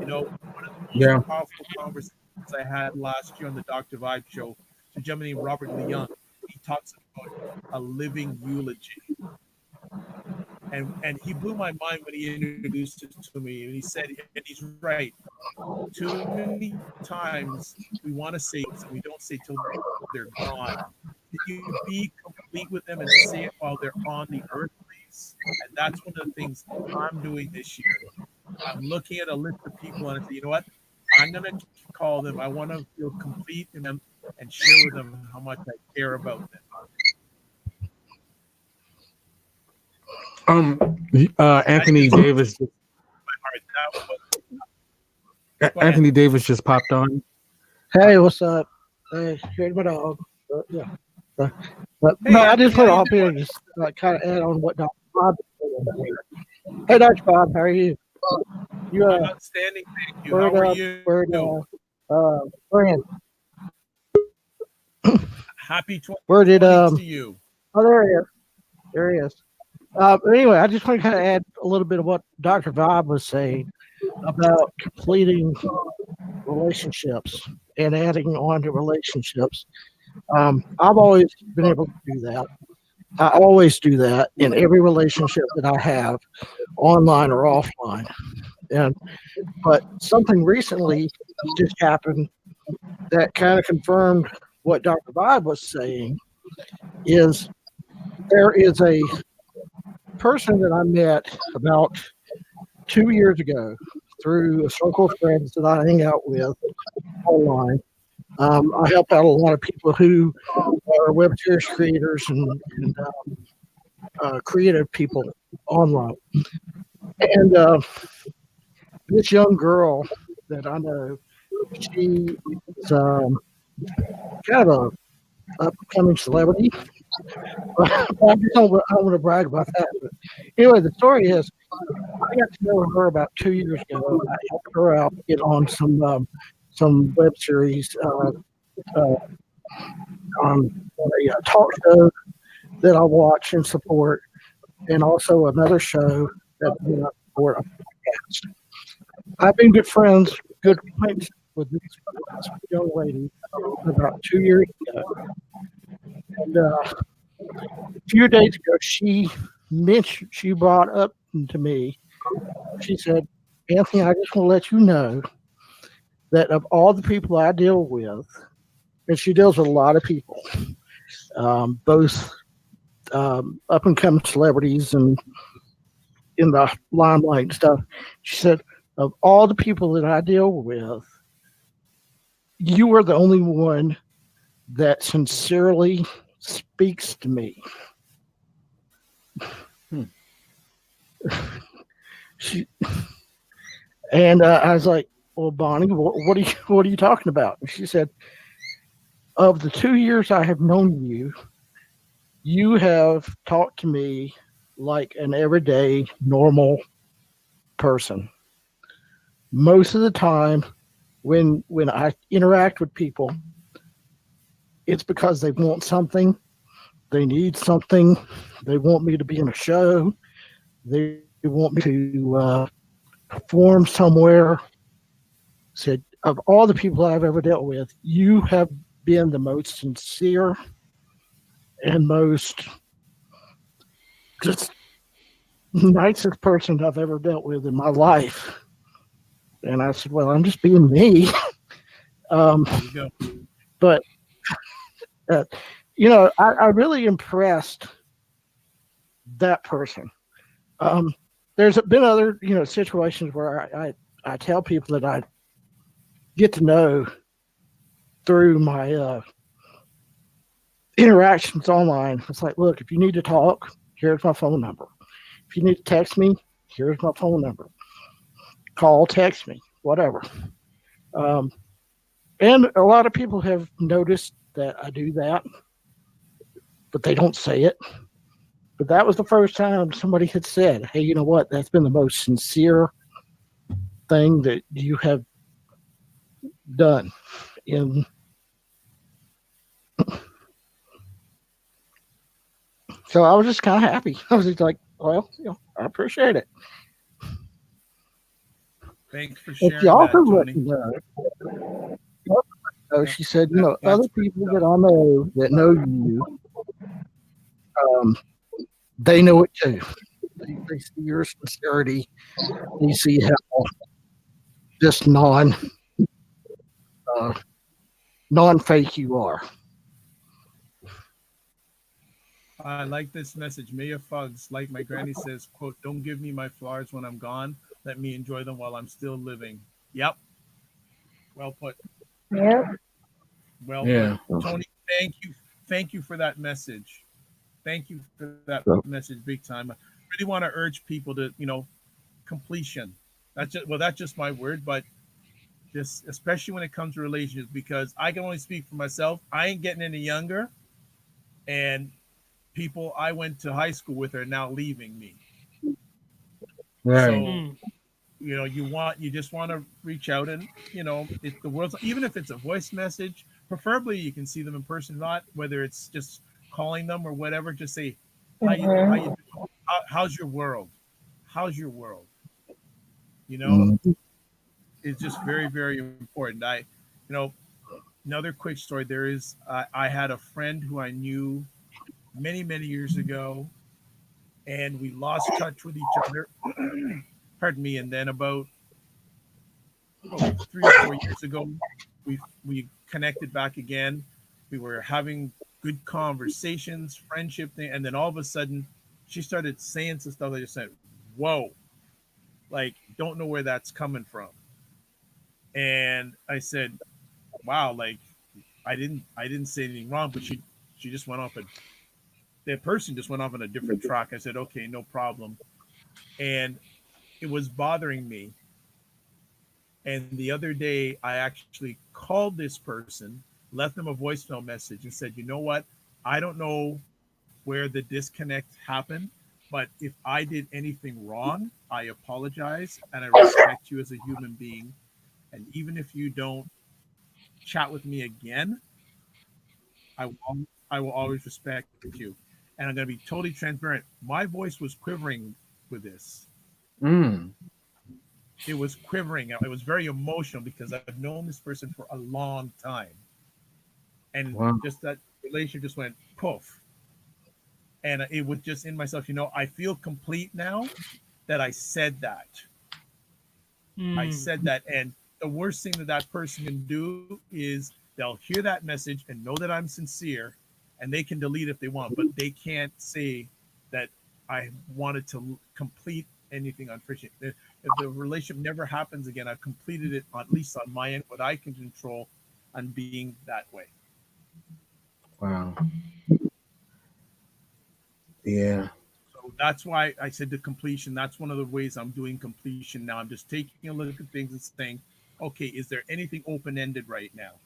One of the Yeah. most powerful conversations I had last year on the Dr. Vibe show, to a gentleman named Robert Leung. He talks about a living eulogy. And he blew my mind when he introduced it to me. And he said, and he's right. Too many times we want to say things and we don't say till they're gone. Can you be complete with them and say it while they're on the earth, please? And that's one of the things I'm doing this year. I'm looking at a list of people and I say, you know what? I'm going to call them. I want to feel complete in them and share with them how much I care about them. Anthony Davis. Anthony Anthony. Davis just popped on. Hey, what's up? Hey, here's my dog. Yeah. But Hey, no, I just Anthony, put it how you up here doing? and just kind of add on what Dr. Bob is saying. Hey, Dr. Bob, how are you? You I'm outstanding. Thank you. How word are up, you? friend. Happy Where did 2020 to you. Oh, there he is. There he is. Anyway, I just want to kind of add a little bit of what Dr. Bob was saying about completing relationships and adding on to relationships. I've always been able to do that. I always do that in every relationship that I have, online or offline. But something recently just happened that kind of confirmed what Dr. Bob was saying. Is there is a person that I met about 2 years ago through a circle of friends that I hang out with online. I help out a lot of people who are web series creators and creative people online. And this young girl that I know, she is kind of a upcoming celebrity. I don't want to brag about that. But anyway, the story is I got to know her about 2 years ago. I helped her out get on some web series on a talk show that I watch and support, and also another show that I support, a podcast. I've been good friends, good acquaintances with this young lady about 2 years ago. And a few days ago, she brought up to me, she said, Anthony, I just want to let you know that of all the people I deal with, and she deals with a lot of people, both up and coming celebrities and in the limelight and stuff. She said, of all the people that I deal with, you are the only one that sincerely speaks to me. I was like, well, Bonnie, what are you talking about? And she said, of the 2 years I have known you, you have talked to me like an everyday, normal person. Most of the time, when I interact with people, it's because they want something, they need something, they want me to be in a show, they want me to perform somewhere. Said, of all the people I've ever dealt with, you have been the most sincere and most just nicest person I've ever dealt with in my life. And I said, well, I'm just being me. There you go. But, I really impressed that person. There's been other, situations where I tell people that I get to know through my interactions online. It's like, look, if you need to talk, here's my phone number. If you need to text me, here's my phone number. Call, text me, whatever. And a lot of people have noticed that I do that, but they don't say it. But that was the first time somebody had said, hey, you know what? That's been the most sincere thing that you have done. So I was just kind of happy. I was just like, well, I appreciate it. Thanks for sharing She also that, Tony. she said, other people that I know that know you, they know it too. they see your sincerity. You see how just non-fake you are. I like this message. Maya Fugs, like my granny says, quote, "Don't give me my flowers when I'm gone. Let me enjoy them while I'm still living." Yep. Well put. Yeah. Well Yeah. put. Tony, thank you. Thank you for that message. Thank you for that message big time. I really want to urge people to, completion. That's just my word, but just especially when it comes to relationships, because I can only speak for myself. I ain't getting any younger, and people I went to high school with are now leaving me. Right. So, you just want to reach out and, if the world's, even if it's a voice message, preferably you can see them in person, not whether it's just calling them or whatever, just say, how's your world? How's your world? It's just very, very important. Another quick story. I had a friend who I knew many, many years ago, and we lost touch with each other. Pardon me. And then about 3 or 4 years ago, we connected back again. We were having good conversations, friendship thing, and then all of a sudden, she started saying some stuff. I just said, "Whoa!" Like, don't know where that's coming from. And I said, "Wow!" Like, I didn't say anything wrong, but she just went off, and that person just went off on a different track. I said, "Okay, no problem," and it was bothering me. And the other day, I actually called this person, left them a voicemail message, and said, "You know what? I don't know where the disconnect happened, but if I did anything wrong, I apologize, and I respect you as a human being. And even if you don't chat with me again, I will, I will always respect you." And I'm going to be totally transparent. My voice was quivering with this. Mm. It was quivering. It was very emotional because I've known this person for a long time. And just that relationship just went poof. And it was just in myself, I feel complete now that I said that. I said that. And the worst thing that person can do is they'll hear that message and know that I'm sincere, and they can delete if they want, but they can't say that I wanted to complete anything on friction. If the relationship never happens again, I've completed it, at least on my end, what I can control on being that way. Wow. Yeah. So that's why I said the completion. That's one of the ways I'm doing completion now. I'm just taking a look at things and saying, okay, is there anything open-ended right now?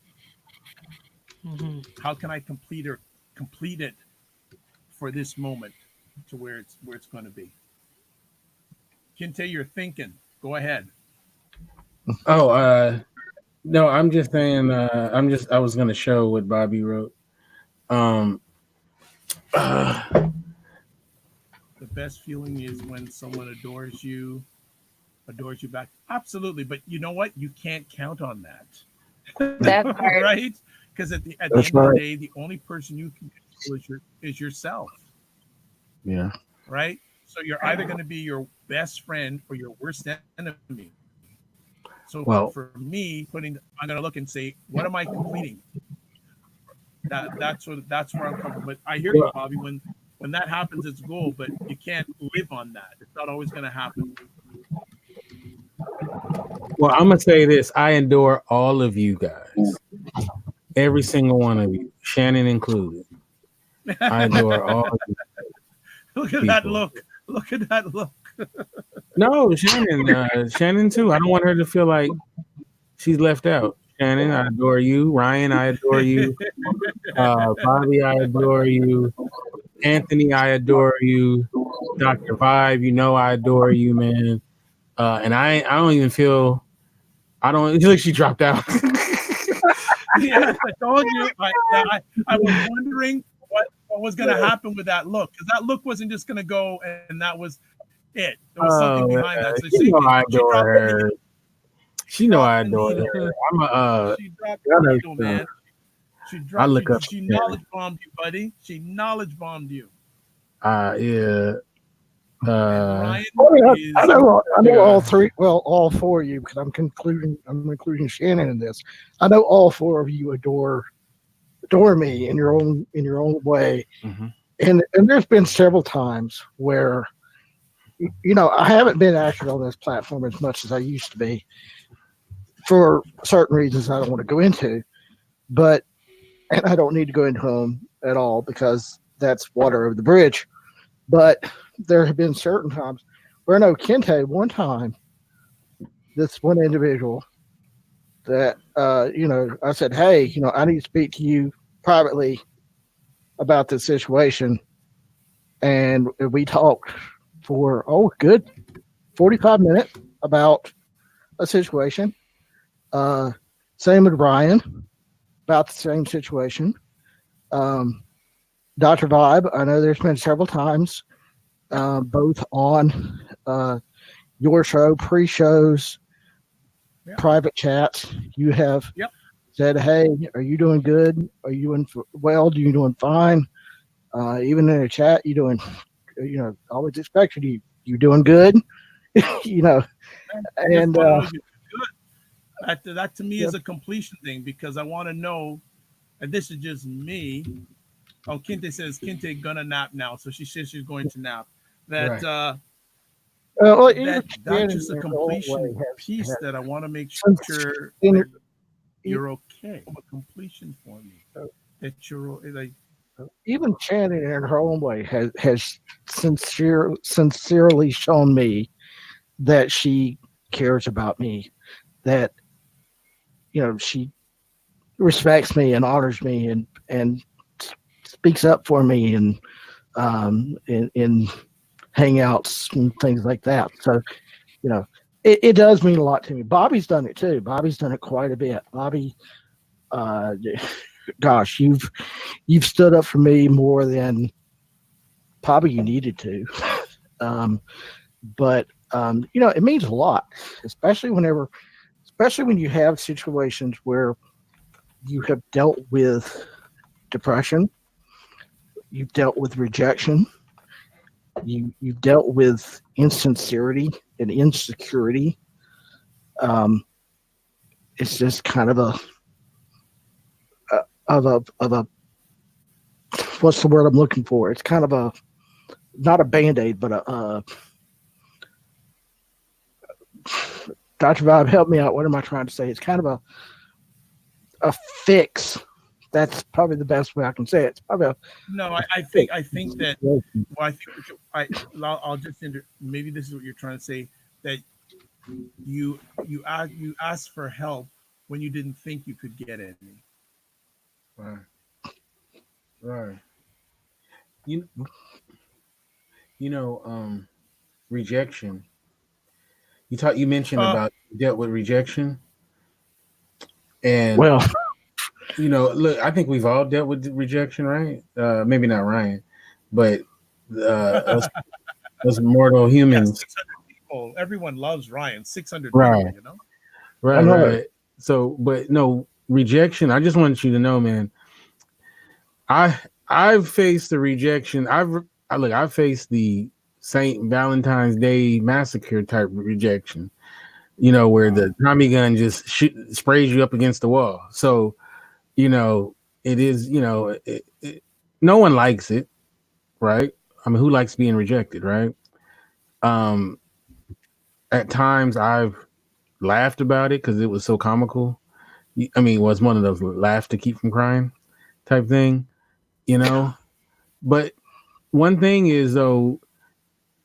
How can I complete it for this moment to where it's going to be? Kinte, you're thinking. Go ahead. Oh, no, I'm just saying. I was gonna show what Bobby wrote. The best feeling is when someone adores you back. Absolutely, but you know what? You can't count on that. That's hard. Right? Because at the end of the day, the only person you can control is yourself. Yeah. Right? So you're either going to be your best friend or your worst enemy. So for me, I'm going to look and say, what am I completing? That's where I'm comfortable. But I hear you, Bobby. When that happens, it's gold, but you can't live on that. It's not always going to happen. Well, I'm gonna say this. I adore all of you guys. Every single one of you, Shannon included. I adore all of you. Look at that look. Look at that look. No, Shannon too. I don't want her to feel like she's left out. Shannon, I adore you. Ryan, I adore you. Bobby, I adore you. Anthony, I adore you. Dr. Vibe, I adore you, man. And I don't even feel. I don't. It's like she dropped out. Yes, I told you. I was wondering what was going to happen with that look, because that look wasn't just going to go and that was it. There was something behind that. So I adore her. She know I adore her. She dropped the needle, man. She knowledge bombed you, buddy. She knowledge bombed you. Yeah. Ryan I know Yeah. all three. Well, all four of you, because I'm including Shannon in this. I know all four of you adore me in your own way. Mm-hmm. And there's been several times where, I haven't been active on this platform as much as I used to be for certain reasons I don't want to go into, and I don't need to go into them at all because that's water over the bridge. But there have been certain times where I know Kinte, one time, this one individual that, I said, hey, I need to speak to you privately about this situation. And we talked for, good 45 minutes about a situation. Same with Ryan, about the same situation. Dr. Vibe, I know there's been several times, both on your show, pre-shows, private chats. You have said, hey, are you doing good? Are you doing well? Are you doing fine? Even in a chat, you doing, always expected you doing good, and that to me is a completion thing, because I want to know, and this is just me. Oh, Kinte says Kinte gonna nap now, so she says she's going to nap. That Right. that's just a completion piece that I want to make sure you're okay. A completion for me. That you're like. Even Shannon, in her own way, has sincerely shown me that she cares about me, that she respects me and honors me and speaks up for me and in hangouts and things like that. So it does mean a lot to me. Bobby's done it too. Bobby's done it quite a bit. Bobby, gosh, you've stood up for me more than probably you needed to. But it means a lot, especially when you have situations where you have dealt with depression, you've dealt with rejection, you've dealt with insincerity and insecurity. It's just kind of a what's the word I'm looking for? It's kind of not a Band-Aid, but Dr. Vibe, help me out. What am I trying to say? It's kind of a fix. That's probably the best way I can say it. It's probably I think that. Well, I'll just maybe this is what you're trying to say, that you asked for help when you didn't think you could get any. Right. Rejection. You mentioned about dealt with rejection, and look, I think we've all dealt with rejection, right? Maybe not Ryan, but us mortal humans. 600 people. Everyone loves Ryan. 600 right. people, Right. So, but no rejection. I just wanted you to know, man. I've faced the rejection. I've faced the St. Valentine's Day massacre type rejection. Where the Tommy gun just sprays you up against the wall. So, it is. No one likes it, right? I mean, who likes being rejected, right? At times I've laughed about it because it was so comical. I mean, it was one of those laugh to keep from crying type thing, But one thing is, though,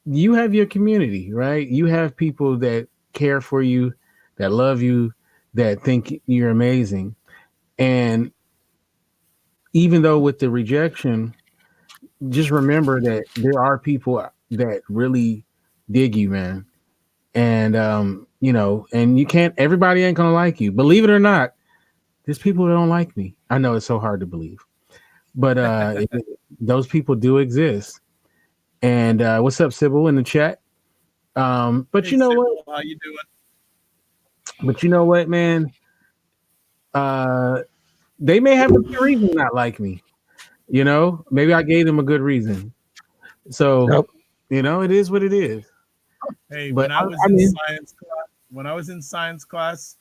you have your community, right? You have people that care for you, that love you, that think you're amazing. And even though with the rejection, just remember that there are people that really dig you, man. And, and you can't, everybody ain't going to like you. Believe it or not, there's people that don't like me. I know it's so hard to believe, but those people do exist. And what's up, Sybil, in the chat? But hey, you know Sybil, what? how you doing? But you know what, man? They may have a good reason not like me. Maybe I gave them a good reason. So, it is what it is. Hey, But when I was I in mean, science class,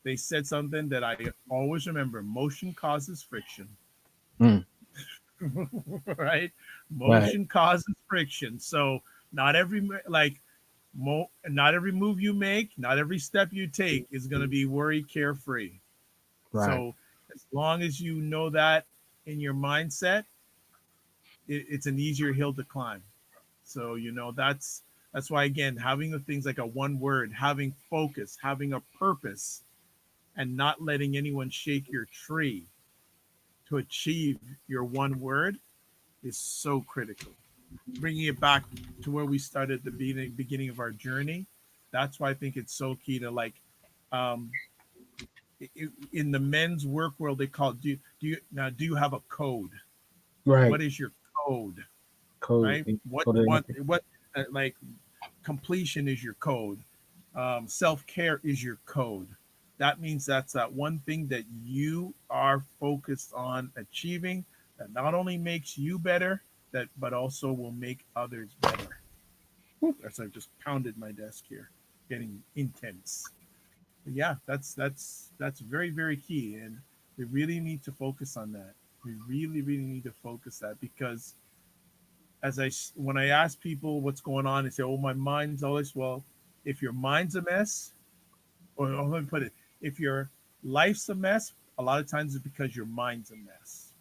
they said something that I always remember: motion causes friction. mm, Right? right, Motion causes friction. So not every not every move you make, not every step you take is going to be worry carefree. right, So as long as you know that in your mindset, it's an easier hill to climb. So that's why, again, having the things like a one word, having focus, having a purpose, and not letting anyone shake your tree to achieve your one word is so critical. Bringing it back to where we started at the beginning of our journey, that's why I think it's so key to, like, um, in the men's work world, they call it, do you have a code? right. What is your code? Code, Right? What code. like completion is your code. Self-care is your code. That means that's that one thing that you are focused on achieving, that not only makes you better, but also will make others better. Whew, that's I've just pounded my desk here, getting intense. But yeah, that's very, very key, and we really need to focus on that. We really, really need to focus that, because when I ask people what's going on, they say, "Oh, my mind's always." Well, if your mind's a mess, or let me put it, if your life's a mess, a lot of times it's because your mind's a mess.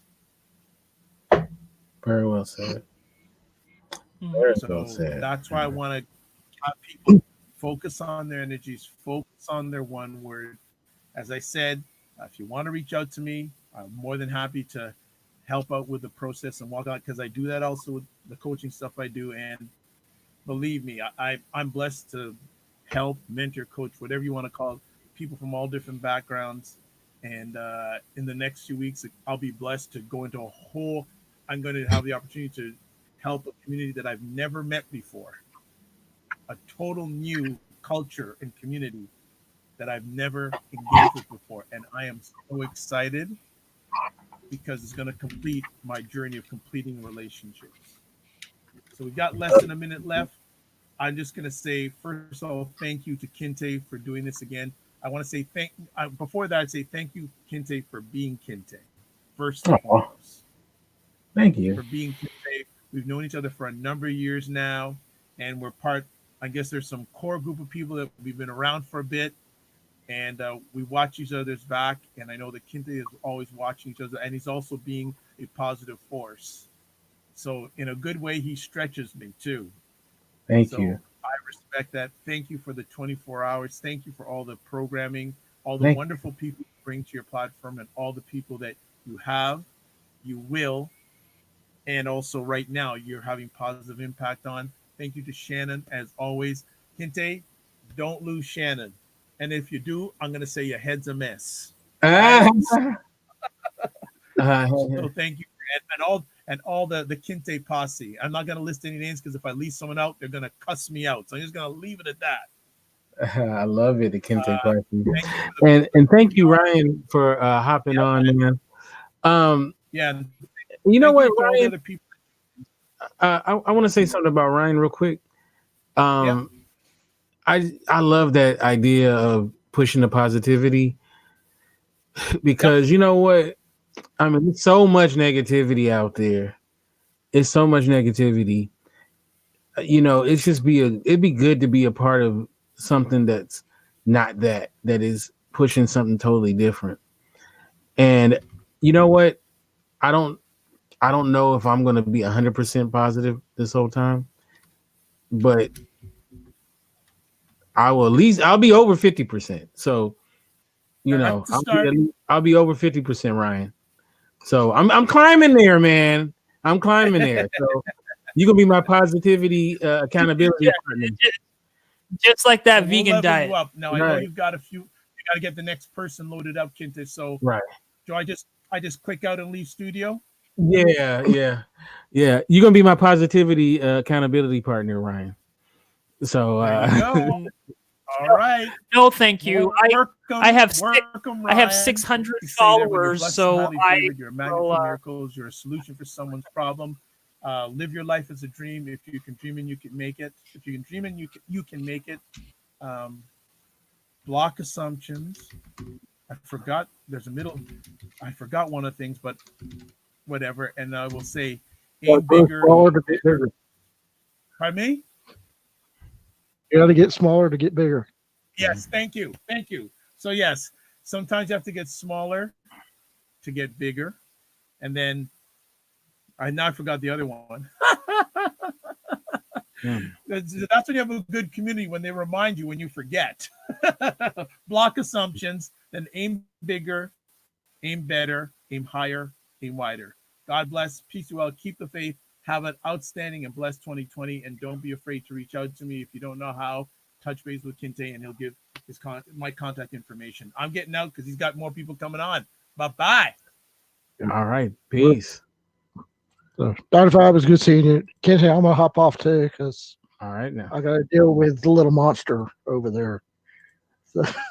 Very well said. Mhm. Very well So said. that's why I want to have people focus on their energies, focus on their one word. As I said, if you want to reach out to me, I'm more than happy to help out with the process and walk out, because I do that also with the coaching stuff I do. And believe me, I'm blessed to help, mentor, coach, whatever you want to call it, people from all different backgrounds. And in the next few weeks, I'll be blessed to go into I'm going to have the opportunity to help a community that I've never met before, a total new culture and community that I've never engaged with before. And I am so excited, because it's going to complete my journey of completing relationships. So we've got less than a minute left. I'm just going to say, first of all, thank you to Kinte for doing this again. I want to say before that, I'd say thank you, Kinte, for being Kinte, first and Oh, foremost. thank you. For being Kinte. We've known each other for a number of years now, and we're part, I guess there's some core group of people that we've been around for a bit, and we watch each other's back. And I know that Kinte is always watching each other, and he's also being a positive force. So in a good way, he stretches me too. Thank you. So I respect that. Thank you for the 24 hours. Thank you for all the programming, all the Thank wonderful people you bring to your platform, and all the people that you have, you will, and also right now you're having positive impact on. Thank you to Shannon, as always. Kinte, don't lose Shannon. And if you do, I'm going to say your head's a mess. Right? you. So thank you, and all the Kinte posse. I'm not going to list any names, because if I leave someone out, they're going to cuss me out. So I'm just going to leave it at that. I love it, the Kinte party. Thank you for And thank you, Ryan, for hopping on, man. yeah. You know Thank what, you to all the Ryan? other people. I want to say something about Ryan real quick. Yeah. Um, I love that idea of pushing the positivity, Yep. because you know what? I mean, there's so much negativity out there. It's so much negativity. It'd be good to be a part of something that's not that is pushing something totally different. And you know what? I don't I don't know if I'm going to be 100% positive this whole time, but I'll be over 50%. So, That's the start. I'll be over 50%, Ryan. So I'm climbing there, man. I'm climbing there. So you're gonna be my positivity accountability Yeah, partner. just like that So we'll vegan level you diet. up. Now I know Right. you've got a few. You got to get the next person loaded up, Kinte. So Right. do I just click out and leave studio? Yeah. You're gonna be my positivity accountability partner, Ryan. So There you go. Mm, All right. No, thank you. Work 'em, I have work 'em, I have Ryan. 600 You say that when you're followers, blessed and so highly I favored, you're a magnet will. for miracles. You're a solution for someone's problem. Live your life as a dream. If you can dream and you can make it. If you can dream and you can make it. Block assumptions. I forgot. There's a middle. I forgot one of the things, but whatever. And I will say, aim bigger. Smaller to get bigger. Pardon me? You got to get smaller to get bigger. Yes, thank you. Thank you. So, yes, sometimes you have to get smaller to get bigger. And then I forgot the other one. That's when you have a good community, when they remind you when you forget. Block assumptions, then aim bigger, aim better, aim higher, aim wider. God bless. Peace you all. Keep the faith. Have an outstanding and blessed 2020. And don't be afraid to reach out to me if you don't know how. Touch base with Kinte and he'll give my contact information. I'm getting out because he's got more people coming on. Bye-bye. All right. Peace. So, Dr. Five, was good seeing you. Kinte, I'm going to hop off too because All right now. I got to deal with the little monster over there. So.